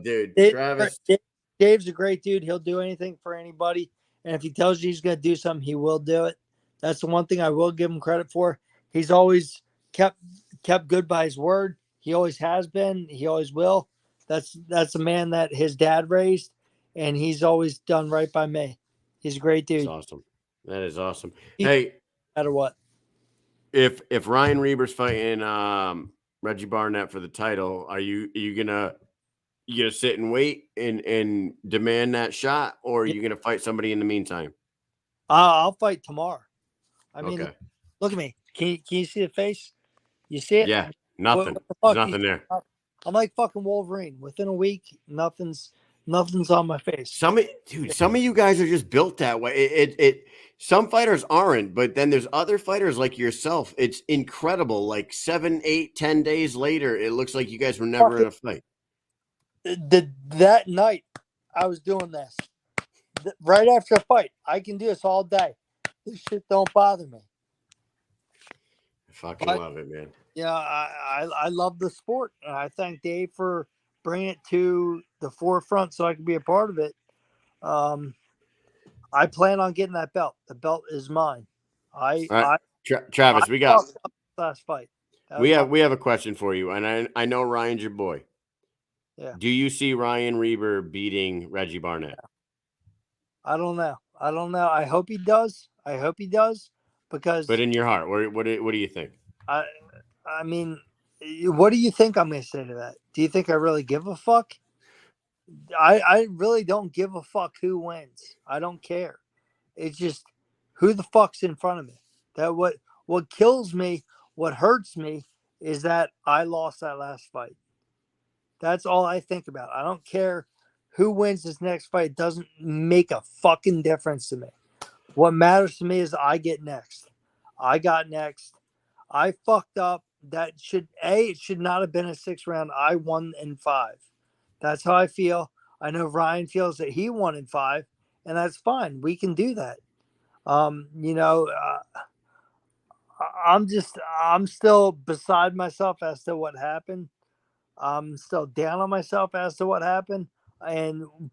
Dude, Travis.
Dave's a great dude. He'll do anything for anybody. And if he tells you he's going to do something, he will do it. That's the one thing I will give him credit for. He's always kept good by his word. He always has been. He always will. That's a man that his dad raised, and he's always done right by me. He's a great dude.
That's awesome. That is awesome. Hey,
no matter what.
If Ryan Reber's fighting Reggie Barnett for the title, are you gonna sit and wait and demand that shot, or are you gonna fight somebody in the meantime?
I'll fight tomorrow. I mean,
okay.
Look at me. Can you see the face? You see it?
Yeah, nothing. There's nothing there.
I'm like fucking Wolverine. Within a week, nothing's on my face.
Some of you guys are just built that way. Some fighters aren't, but then there's other fighters like yourself. It's incredible. Like 7, 8, 10 days later, it looks like you guys were never in a fight.
That night, I was doing this. Right after a fight, I can do this all day. This shit don't bother me.
I fucking love it, man.
Yeah, I love the sport. And I thank Dave for bringing it to the forefront so I can be a part of it. I plan on getting that belt. The belt is mine.
Travis, we got
last fight.
We have a question for you, and I know Ryan's your boy.
Yeah.
Do you see Ryan Reber beating Reggie Barnett?
I don't know. I hope he does. Because.
But in your heart, what do you think?
I mean, what do you think I'm going to say to that? Do you think I really give a fuck? I really don't give a fuck who wins. I don't care. It's just who the fuck's in front of me. That what kills me, what hurts me is that I lost that last fight. That's all I think about. I don't care who wins this next fight. It doesn't make a fucking difference to me. What matters to me is I get next. I got next. I fucked up. It should not have been a 6 round. I won in 5. That's how I feel. I know Ryan feels that he won in 5, and that's fine. We can do that. You know, I'm still beside myself as to what happened. I'm still down on myself as to what happened.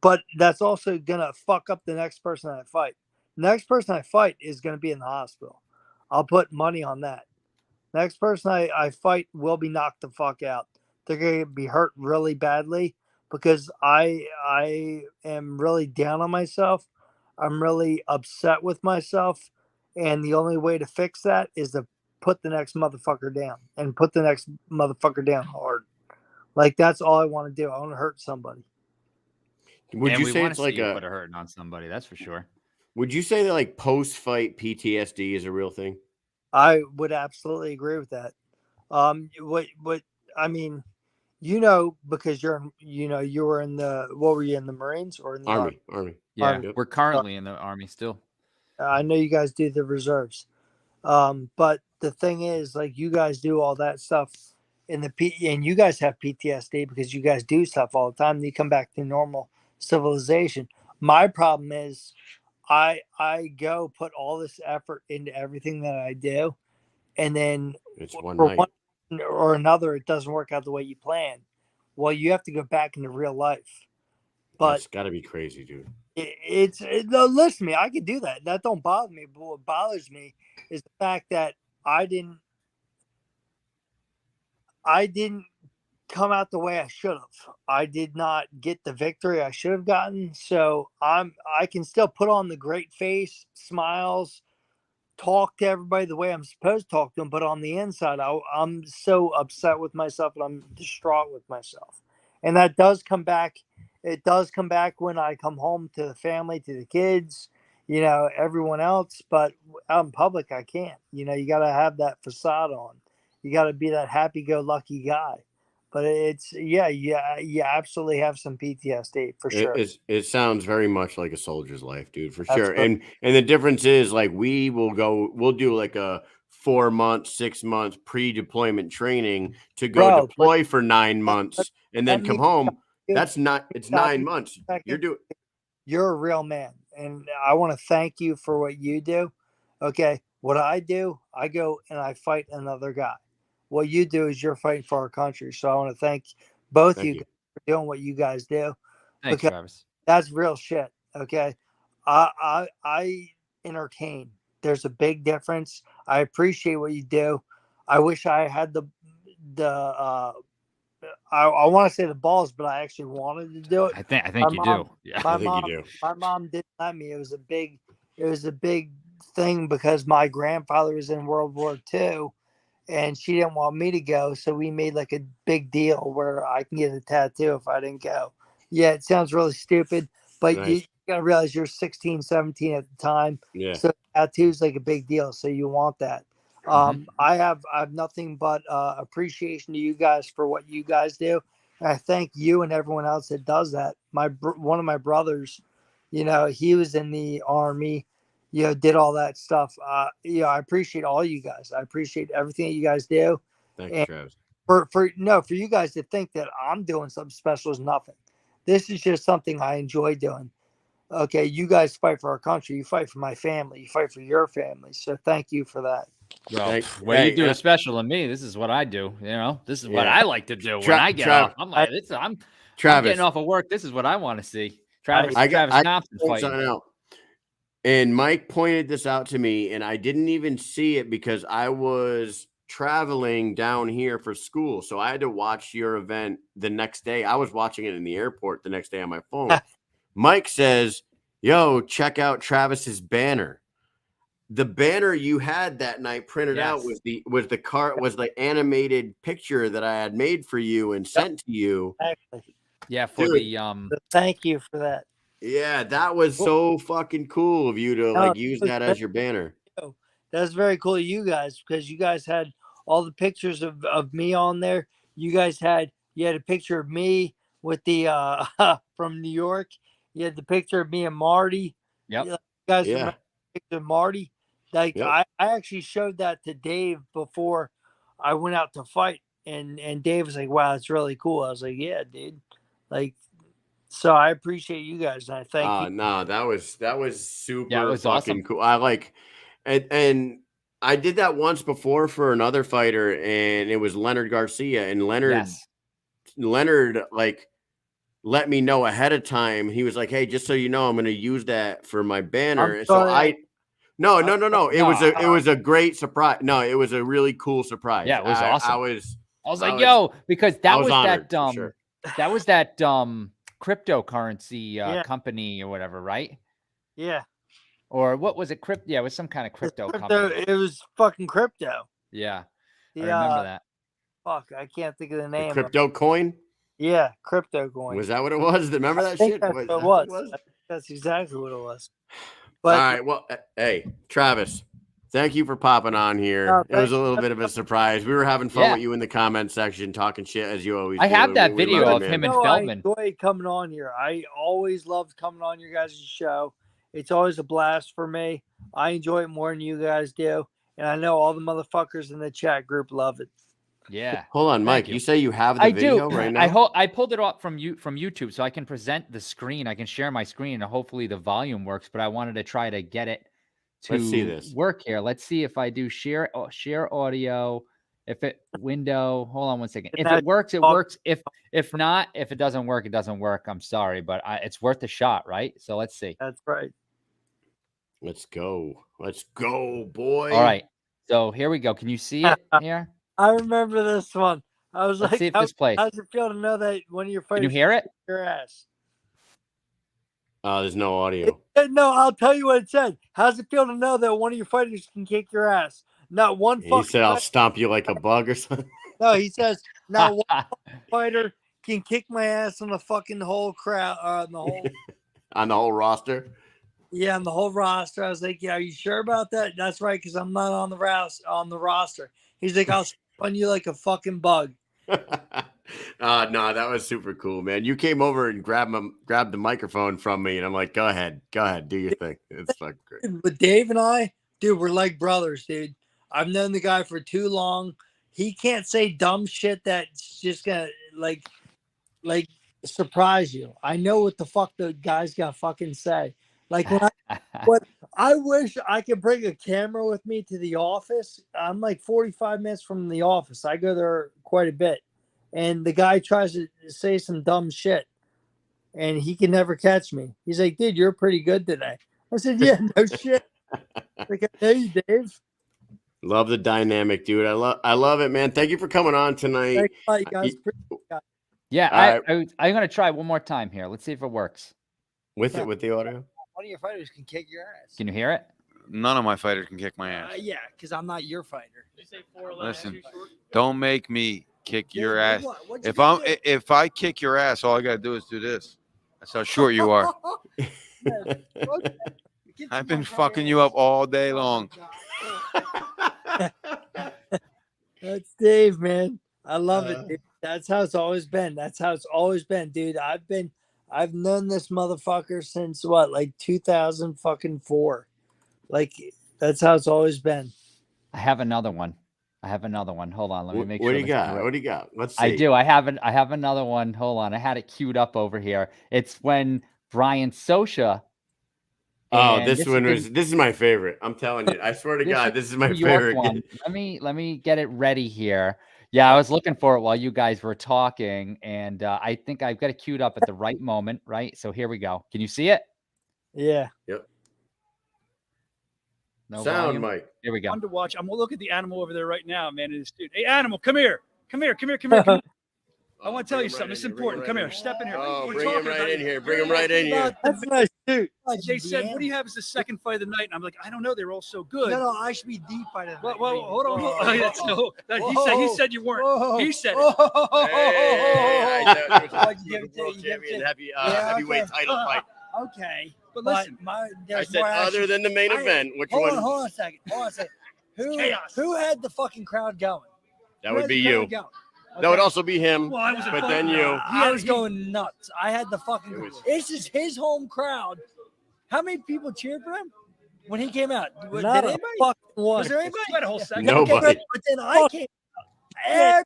But that's also gonna fuck up the next person I fight. Next person I fight is gonna be in the hospital. I'll put money on that. Next person I fight will be knocked the fuck out. They're gonna be hurt really badly because I am really down on myself. I'm really upset with myself. And the only way to fix that is to put the next motherfucker down and put the next motherfucker down hard. Like that's all I want to do. I want to hurt somebody.
Would
And
you
we
say
want
it's
to see
like
you
a?
put a hurting on somebody. That's for sure.
Would you say that like post-fight PTSD is a real thing?
I would absolutely agree with that. What I mean, because you were in what were you in the Marines or in the Army?
Army.
Yeah,
Army.
Yep.
we're currently in the Army still.
I know you guys do the reserves. But the thing is, like, you guys do all that stuff and you guys have PTSD because you guys do stuff all the time. And you come back to normal civilization. My problem is, I go put all this effort into everything that I do, and then
It's one
for
night.
one or another, it doesn't work out the way you plan. Well, you have to go back into real life. But
That's got to be crazy, dude.
no, listen to me. I could do that. That don't bother me. But what bothers me is the fact that I didn't come out the way I should have. I did not get the victory I should have gotten. So I can still put on the great face, smiles, talk to everybody the way I'm supposed to talk to them, but on the inside, I'm so upset with myself and I'm distraught with myself. And that does come back. It does come back when I come home to the family, to the kids, everyone else. But out in public, I can't. You got to have that facade on. You got to be that happy-go-lucky guy. But you absolutely have some PTSD for sure.
It sounds very much like a soldier's life, dude, for
That's
sure.
right.
And the difference is like we'll do like a 4 months, 6 months pre-deployment training to go
Bro,
deploy for 9
let,
months and
let
then come
me
home.
you
That's not it's
stop
9
you
months.
for a
You're
second.
doing
You're a real man, and I want to thank you for what you do. Okay, what I do, I go and I fight another guy. What you do is you're fighting for our country. So I want to thank both
Thank
you
you.
guys for doing what you guys do,
Thanks,
because
Travis.
that's real shit. Okay, I entertain. There's a big difference. I appreciate what you do. I wish I had the I want to say the balls, but I actually wanted to do it.
I think
My
you
mom,
do. Yeah.
I think you do.
my mom didn't let me. It was a big thing because my grandfather was in World War II, and she didn't want me to go. So we made like a big deal where I can get a tattoo if I didn't go. Yeah, it sounds really stupid, but you
Nice.
gotta realize you're 16, 17 at the time.
Yeah.
So tattoos like a big deal. So you want that. I have nothing but appreciation to you guys for what you guys do. And I thank you and everyone else that does that. One of my brothers, he was in the Army, did all that stuff. I appreciate all you guys. I appreciate everything that you guys do.
Thank you,
And
Travis.
for you guys to think that I'm doing something special is nothing. This is just something I enjoy doing. Okay, you guys fight for our country. You fight for my family. You fight for your family. So thank you for that.
Well, what you do is special to me. This is what I do. This is what I like to do when I get off. I'm like, I'm getting off of work. This is what I want to see. Travis Thompson fighting.
Something out. And Mike pointed this out to me, and I didn't even see it because I was traveling down here for school. So I had to watch your event the next day. I was watching it in the airport the next day on my phone. Mike says, "Yo, check out Travis's banner." The banner you had that night printed out was the animated picture that I had made for you and sent to you.
Exactly.
Yeah, for
Dude,
So thank you for that.
Yeah, that was so fucking cool of you to use that as your banner.
That's very cool of you guys because you guys had all the pictures of me on there. You had a picture of me with the from New York. You had the picture of me and Marty.
Yep.
You guys remember the picture of Marty? Like I actually showed that to Dave before I went out to fight, and Dave was like, "Wow, it's really cool." I was like, "Yeah, dude." Like So I appreciate you guys, and I thank you.
No, that was super
Yeah, it was
fucking
awesome.
cool. I like, and I did that once before for another fighter, and it was Leonard Garcia, and Leonard like let me know ahead of time. He was like, "Hey, just so you know, I'm going to use that for my banner."
I'm
So
sorry,
no. It
No.
was a great surprise. No, it was a really cool surprise.
Yeah, it was awesome.
I was
like, yo, because that was
honored,
that
for sure.
that was that cryptocurrency
Yeah.
company or whatever, right?
yeah.
Or what was it? Yeah, it was some kind of crypto
Crypto,
company.
it was fucking crypto.
Yeah, I
The
remember that.
fuck, I can't think of the
The
name.
crypto coin.
Yeah, crypto coin.
Was that what it was? Remember that
I think
shit?
that's what it was. That's exactly what it was. But
all right. Well, hey, Travis, thank you for popping on here.
No,
It was a
thank
little
you.
bit of a surprise. We were having fun
Yeah.
with you in the comment section, talking shit as you always
I
do.
have that
We
video
love
of
you,
him
man.
and Feldman.
I enjoy coming on here. I always loved coming on your guys' show. It's always a blast for me. I enjoy it more than you guys do. And I know all the motherfuckers in the chat group love it.
Yeah.
Hold on, Mike.
you.
You say you have the
I
video
do.
right now?
I pulled it off from YouTube so I can present the screen. I can share my screen and hopefully the volume works, but I wanted to try to get it to
Let's see this.
work here. Let's see if I do share audio. If it window, hold on one second. If it works, it works. If not, if it doesn't work, it doesn't work. I'm sorry, but it's worth a shot, right? So let's see.
That's right.
Let's go. Let's go, boy.
All right. So here we go. Can you see it here?
I remember this one. I was
Let's
like,
see if this plays.
how's it feel to know that one of your fighters
Can you hear it?
kicked your ass?
There's no audio.
No, I'll tell you what it said. How's it feel to know that one of your fighters can kick your ass? Not one
He
fucking
said, "I'll stomp you like a bug" or something.
No, he says not one fighter can kick my ass on the fucking whole crowd, on the whole
On the whole roster.
yeah, on the whole roster. I was like, yeah, are you sure about that? That's right, because I'm not on the roster. He's like, I'll on you like a fucking bug.
No, that was super cool, man. You came over and grabbed the microphone from me, and I'm like, go ahead, do your thing. It's fucking great.
But Dave and I, dude, we're like brothers, dude. I've known the guy for too long. He can't say dumb shit that's just gonna like surprise you. I know what the fuck the guy's gonna fucking say. Like when I wish I could bring a camera with me to the office. I'm like 45 minutes from the office. I go there quite a bit. And the guy tries to say some dumb shit and he can never catch me. He's like, dude, you're pretty good today. I said, yeah, no shit. Like, I know you, Dave.
Love the dynamic, dude. I love it, man. Thank you for coming on tonight.
Thank you guys.
Yeah, I'm gonna try one more time here. Let's see if it works.
With the audio.
One of your fighters can kick your ass.
Can you hear it?
None of my fighters can kick my ass.
Yeah, because I'm not your fighter.
Listen, don't make me kick your ass.
What'd you
If I kick your ass, all I gotta do is do this. That's how short you are. I've been fucking you up all day long.
That's Dave, man. I love it, dude. That's how it's always been. Dude. I've known this motherfucker since what, like 2004. Like that's how it's always been.
I have another one. Hold on. Let me make sure.
What do you got? What do you got? Let's see.
I do. I have another one. Hold on. I had it queued up over here. It's when Brian Sosha.
Oh, this is my favorite. I'm telling you. I swear to God, this is my favorite.
One. Let me get it ready here. Yeah, I was looking for it while you guys were talking, and I think I've got it queued up at the right moment, right? So here we go. Can you see it?
Yeah.
Yep.
No
sound,
volume?
Mike.
Here we go.
Fun to watch. I'm gonna look at the animal over there right now, man. And this dude, hey, animal, come here. I want to tell you something. It's important. Come here. Step in here.
Oh, bring him right in here. Bring him right in here.
That's a nice dude.
They said, "What do you have as the second fight of the night?" And I'm like, "I don't know. They were all so good."
No, I should be the fight of the night.
Well, hold on. He said you weren't.
Whoa.
He said it.
Heavyweight title fight.
Okay.
But listen,
I said other than the main event, which one?
Hold on a second. Who had the fucking crowd going?
That would be you. That would also be him.
Well, I was
but then you.
I was going nuts. I had the fucking. This is his home crowd. How many people cheered for him when he came out?
Not a
fucking one. Was there anybody?
You had a whole second.
Nobody.
But then I came out.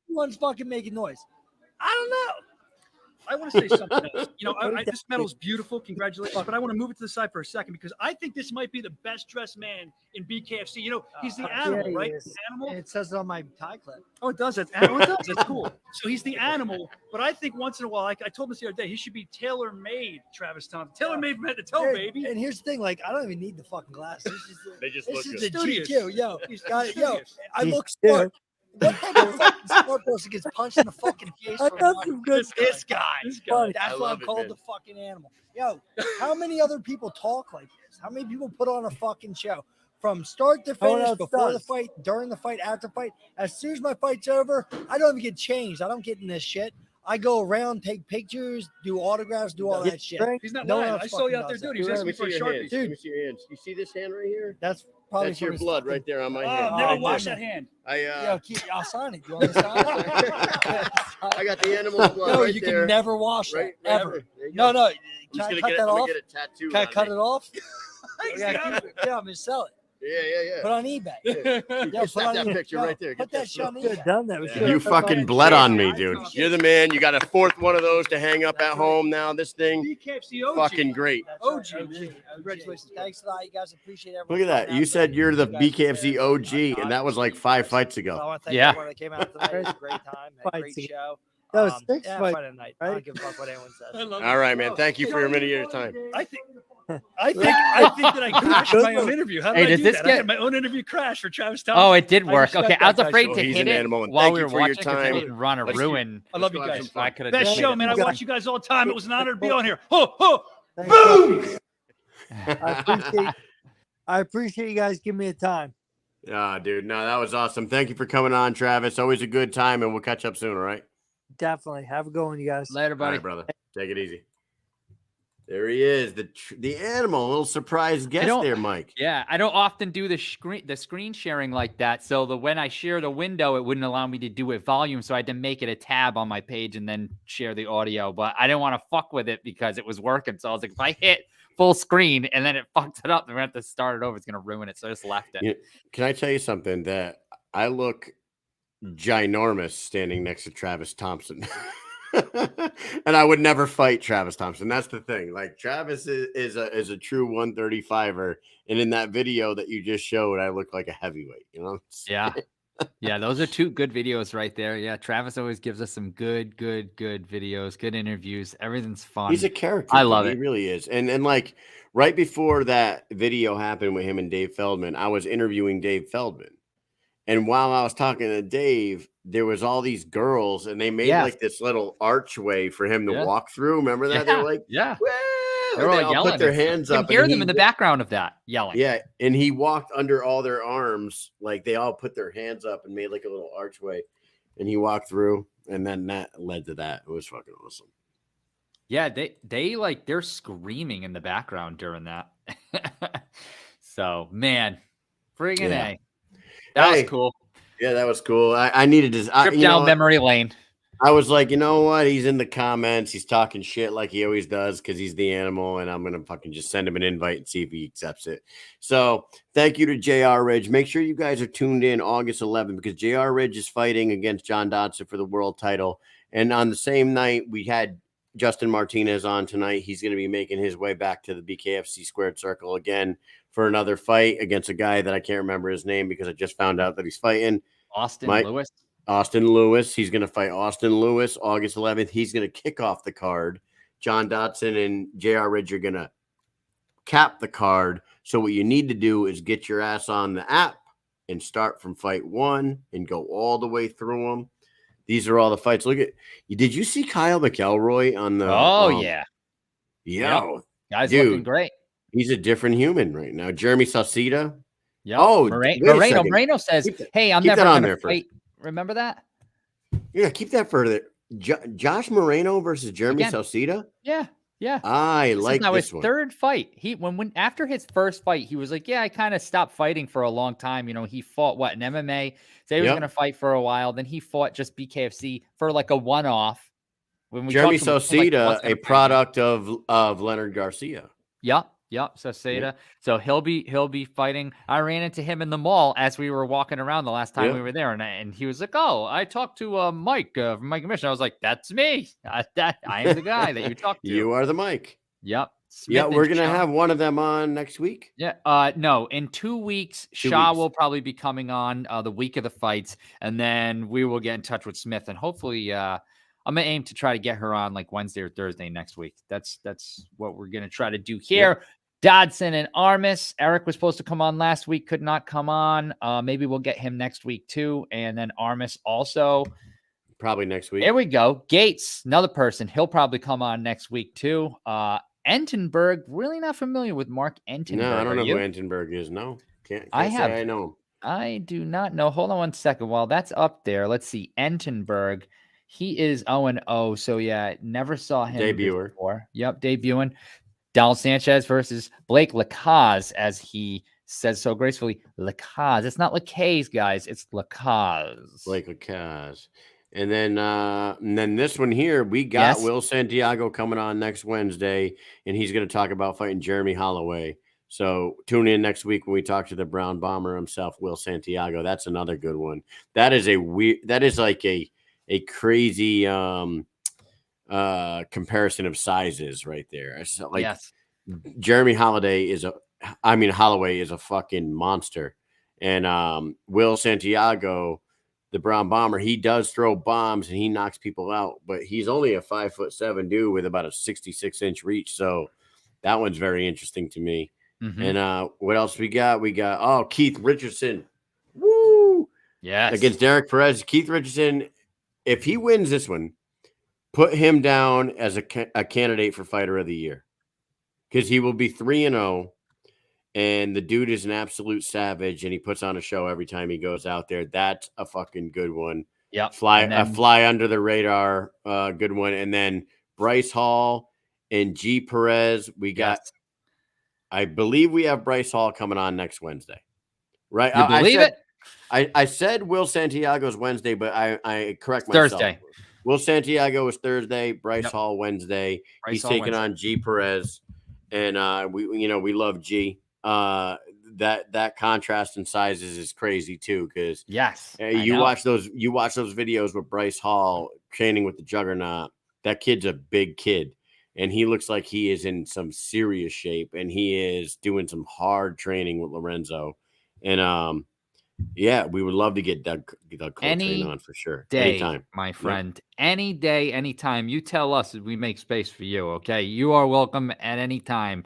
Everyone's fucking making noise. I don't know.
I want to say something else. You know, this medal is beautiful. Congratulations. But I want to move it to the side for a second because I think this might be the best dressed man in BKFC. You know, he's the animal,
he
right?
is.
Animal.
It says it on my tie clip.
Oh, it does. It does. That's cool. So he's the animal. But I think once in a while, I told him this the other day, he should be tailor-made, Travis Thompson. Tailor-made from head to toe, baby.
And here's the thing, like, I don't even need the fucking glasses.
They just
This
look
is
good.
the
Studious.
GQ. Yo,
Studious.
I look smart. What type of fucking smart person gets punched in the fucking face?
I
for
got
not-
some good
This guy.
This guy.
That's
I
why I'm
love it,
called
man.
the fucking animal. Yo, how many other people talk like this? How many people put on a fucking show? From start to
No one
finish,
else
before the
does.
fight, during the fight, after the fight. As soon as my fight's over, I don't even get changed. I don't get in this shit. I go around, take pictures, do autographs, do all that shit.
He's not
No one
lying.
else
I saw you
fucking
out there,
does that.
dude. He was asking me for a Sharpie.
Let me see your hands. You see this hand right here?
That's probably
That's your
from his
blood
fucking-
right there on my
Oh,
hand.
never
Oh,
wash
man.
that hand.
Yo, I'll sign it. You want to sign it?
I got the animal blood
No,
right
you
there.
can never wash that,
Right,
ever.
There you
No,
go.
no.
I'm
Can
just
I
gonna
cut
get
that
I'm gonna
off?
get it tattooed.
Can I
on
cut
me.
it off?
He's
Yeah,
the
keep
animal.
it. Yeah, I'm gonna sell it.
Yeah.
Put on eBay.
Yeah,
Yeah,
snap that picture right there.
Put
Get
that shit on
Should have
eBay.
done that. We
Yeah.
should've
You
put that
fucking
on-
bled on me, dude. You're the man. You got a fourth one of those to hang up at home now. This thing,
BKFC OG.
fucking great.
That's
OG,
right,
man. Congratulations.
Thanks a lot. You guys appreciate
Look
everyone.
at that.
coming
You
out
said
tonight.
you're the
You guys
BKFC
are-
OG, and that was like 5 fights
I
ago.
want to thank
Yeah.
everyone that came out tonight. It was a great time. Had a great
Fights.
show.
That was 6
yeah,
fights,
Friday night. I don't
right?
give a fuck what anyone says.
I love it.
All right, man. Thank you for your many years time.
I think that I crashed my own interview. How did
Hey,
I
does
do
this
that? I
get-
had my own interview crash for Travis Thompson.
Oh, it did
I
work.
respect
Okay, I was
that,
afraid
guys.
to
He's
hit
an
it
animal, and
while
thank
we
you
were
for your
watching because I
time.
didn't want to
Let's do-
ruin.
I love you
Let's go have
guys.
some fun.
I could have
Best
just
show,
made
man.
it.
I watch you guys all the time. It was an honor to be on here.
Thanks. I appreciate you guys giving me the time.
Ah, dude. No, that was awesome. Thank you for coming on, Travis. Always a good time, and we'll catch up soon, all right?
Definitely. Have a good one, you guys.
Later,
All
buddy.
right, brother. Take it easy. There he is, the animal. A little surprise guest
don't-
there, Mike.
Yeah, I don't often do the screen sharing like that. So when I share the window, it wouldn't allow me to do it volume. So I had to make it a tab on my page and then share the audio. But I didn't want to fuck with it because it was working. So I was like, if I hit full screen and then it fucked it up, then we have to start it over. It's gonna ruin it. So I just left it.
Yeah. Can I tell you something? That I look ginormous standing next to Travis Thompson. And I would never fight Travis Thompson. That's the thing. Like, Travis is a true 135er. And in that video that you just showed, I look like a heavyweight, you know?
Yeah. Yeah, those are two good videos right there. Yeah, Travis always gives us some good videos, good interviews. Everything's fun.
He's a character.
I love
He
it.
really is. And like right before that video happened with him and Dave Feldman, I was interviewing Dave Feldman. And while I was talking to Dave, there was all these girls, and they made
Yeah.
like this little archway for him to
Yeah.
walk through. Remember that?
Yeah.
They're like,
Yeah.
"Woo!"
They're all
They all
yelling.
put their
and
hands
you
up.
can hear
and
them
he-
in the background of that yelling.
Yeah, and he walked under all their arms, like they all put their hands up and made like a little archway, and he walked through, and then that led to that. It was fucking awesome.
Yeah, they like they're screaming in the background during that. So man, friggin'
Yeah.
A. That
Hey,
was cool.
Yeah, that was cool. I needed to.
Trip down memory lane.
I was like, you know what? He's in the comments. He's talking shit like he always does because he's the animal, and I'm going to fucking just send him an invite and see if he accepts it. So thank you to JR Ridge. Make sure you guys are tuned in August 11th because JR Ridge is fighting against John Dodson for the world title. And on the same night, we had Justyn Martinez on tonight. He's going to be making his way back to the BKFC Squared Circle again for another fight against a guy that I can't remember his name because I just found out that he's fighting.
Austin
Mike-
Lewis.
Austin Lewis. He's going to fight Austin Lewis August 11th. He's going to kick off the card. John Dodson and JR Ridge are going to cap the card. So what you need to do is get your ass on the app and start from fight one and go all the way through them. These are all the fights. Look at you. Did you see Kyle McElroy on the?
Oh yeah.
Yo,
Guy's
dude.
looking great.
he's a different human right now. Jeremy Sauceda.
Yeah.
Oh,
Moreno,
wait a second.
Moreno says,
Keep that-
"Hey, I'm
keep
never
that on
going
there
to
first.
fight." Remember that?
Yeah, keep that for the Josh Moreno versus Jeremy
Again.
Sauceda.
Yeah. Yeah.
I
This
like
is now
this
his
one.
third fight. He when after his first fight, he was like, "Yeah, I kind of stopped fighting for a long time." You know, he fought what in MMA. Said he was
Yep.
going to fight for a while. Then he fought just BKFC for like a one-off. When we
Jeremy
talked to him, he was like,
Sauceda,
"What's gonna
a
fight?"
product of Leonard Garcia.
Yep. Yep, Saseda. So he'll be fighting. I ran into him in the mall as we were walking around the last time we were there, and he was like, "Oh, I talked to Mike from Mike and Mish." I was like, "That's me. I am the guy that you talked to."
You are the Mike.
Yep.
Yeah,
Smith
we're
and
gonna
Shaw.
have one of them on next week.
Yeah. No, in 2 weeks,
2
Shaw
weeks.
will probably be coming on the week of the fights, and then we will get in touch with Smith, and hopefully, I'm gonna aim to try to get her on like Wednesday or Thursday next week. That's what we're gonna try to do here.
Yep.
Dodson and Armis. Eric was supposed to come on last week, could not come on. Maybe we'll get him next week too, and then Armis also.
Probably next week.
There we go. Gates, another person. He'll probably come on next week too. Entenberg, really not familiar with Mark Entenberg.
No, I don't know
you?
who Entenberg is. No, can't
I
say
have.
I know him.
I do not know. Hold on one second. While that's up there, let's see. Entenberg, he is 0-0. So yeah, never saw him
Debuter.
before. Yep, debuting. Donald Sanchez versus Blake Lacaze, as he says so gracefully. Lacaze. It's not Lacaze, guys. It's Lacaze.
Blake Lacaze. And then this one here, we got Will Santiago coming on next Wednesday, and he's going to talk about fighting Jeremy Holloway. So tune in next week when we talk to the Brown Bomber himself, Will Santiago. That's another good one. That is like a crazy comparison of sizes right there. It's like
yes.
Jeremy Holloway is a fucking monster. And Will Santiago, the Brown Bomber, he does throw bombs and he knocks people out, but he's only a 5'7" dude with about a 66-inch reach. So that one's very interesting to me.
Mm-hmm.
And what else we got? We got Keith Richardson. Woo!
Yes.
Against Derek Perez. Keith Richardson, if he wins this one, put him down as a candidate for Fighter of the Year. Because he will be 3-0. And the dude is an absolute savage, and he puts on a show every time he goes out there. That's a fucking good one.
Yeah,
fly under the radar, good one. And then Bryce Hall and G Perez. We got.
Yes.
I believe we have Bryce Hall coming on next Wednesday. Right?
You believe it?
I said Will Santiago's Wednesday, but I correct myself.
Thursday.
Will Santiago is Thursday. Bryce Hall Wednesday. He's taking on G Perez, and we love G. That contrast in sizes is crazy too, because you watch those videos with Bryce Hall training with the Juggernaut. That kid's a big kid, and he looks like he is in some serious shape, and he is doing some hard training with Lorenzo. And we would love to get Doug Coltrane on for sure. Anytime,
my friend. Yep. Any day, anytime. You tell us, we make space for you. Okay, you are welcome at any time.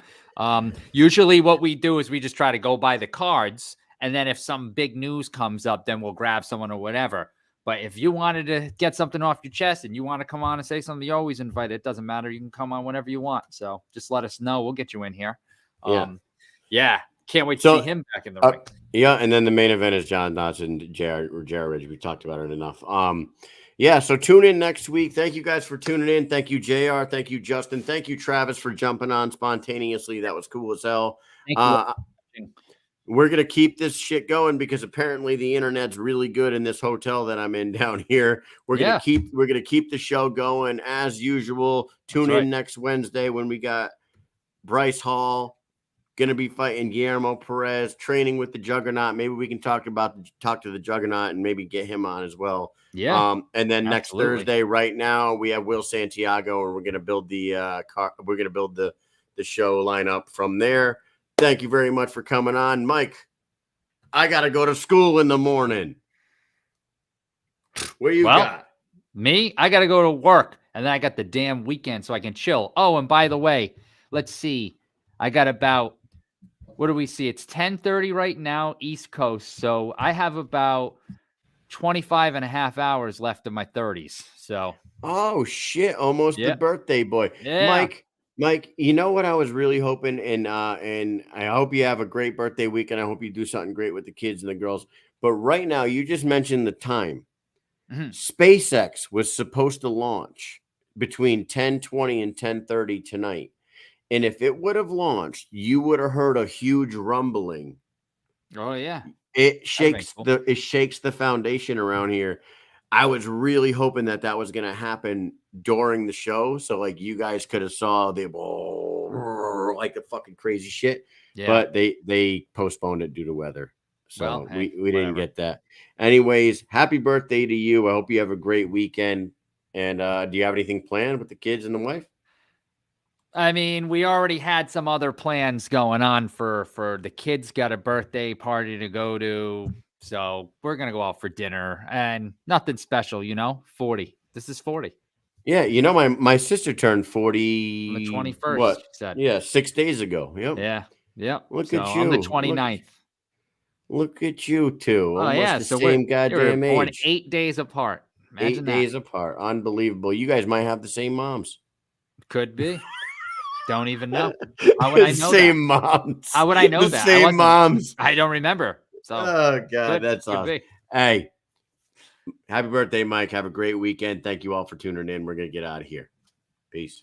Usually what we do is we just try to go by the cards, and then if some big news comes up, then we'll grab someone or whatever. But if you wanted to get something off your chest and you want to come on and say something, you're always invited. It doesn't matter. You can come on whenever you want. So just let us know. We'll get you in here. Can't wait to see him back in the ring.
Yeah, and then the main event is John Dodson, Jared Ridge. We talked about it enough. So tune in next week. Thank you guys for tuning in. Thank you, JR. Thank you, Justin. Thank you, Travis, for jumping on spontaneously. That was cool as hell.
Thank you.
We're going to keep this shit going because apparently the internet's really good in this hotel that I'm in down here. We're going to keep the show going as usual. Tune in next Wednesday when we got Bryce Hall going to be fighting Guillermo Perez, training with the Juggernaut. Maybe we can talk to the Juggernaut and maybe get him on as well.
Yeah.
And then next Thursday, right now, we have Will Santiago, and we're going to build the show lineup from there. Thank you very much for coming on, Mike. I got to go to school in the morning. What you got?
Me? I got to go to work, and then I got the damn weekend so I can chill. Oh, and by the way, let's see. I got about, what do we see? It's 10:30 right now, East Coast. So I have about 25 and a half hours left of my 30s. So.
Oh, shit. Almost the birthday boy.
Yeah.
Mike, you know what I was really hoping, and I hope you have a great birthday week, and I hope you do something great with the kids and the girls. But right now, you just mentioned the time.
Mm-hmm.
SpaceX was supposed to launch between 10:20 and 10:30 tonight. And if it would have launched, you would have heard a huge rumbling.
Oh, yeah.
It shakes the foundation around here. I was really hoping that was going to happen during the show. So like you guys could have saw the like the fucking crazy shit.
Yeah.
But they postponed it due to weather. So
Well, hey,
we didn't
whatever.
get that. Anyways, happy birthday to you. I hope you have a great weekend. And do you have anything planned with the kids and the wife?
I mean, we already had some other plans going on for the kids got a birthday party to go to. So we're going to go out for dinner and nothing special, 40. This is 40.
Yeah, my sister turned 40
On the 21st,
what?
she said.
Yeah, 6 days ago. Yep.
Yeah. Yep.
Look
so
at you.
On the 29th.
Look at you two.
Oh,
Almost
yeah.
the
So
same
we're
goddamn
born
age.
8 days apart. Imagine
8
that.
days apart. Unbelievable. You guys might have the same moms.
Could be. Don't even know. How would I know
Same
that?
moms.
How would I know
the
that?
Same moms.
I don't remember. So
Oh God, that's
could
awesome.
be.
Hey, happy birthday, Mike. Have a great weekend. Thank you all for tuning in. We're gonna get out of here. Peace.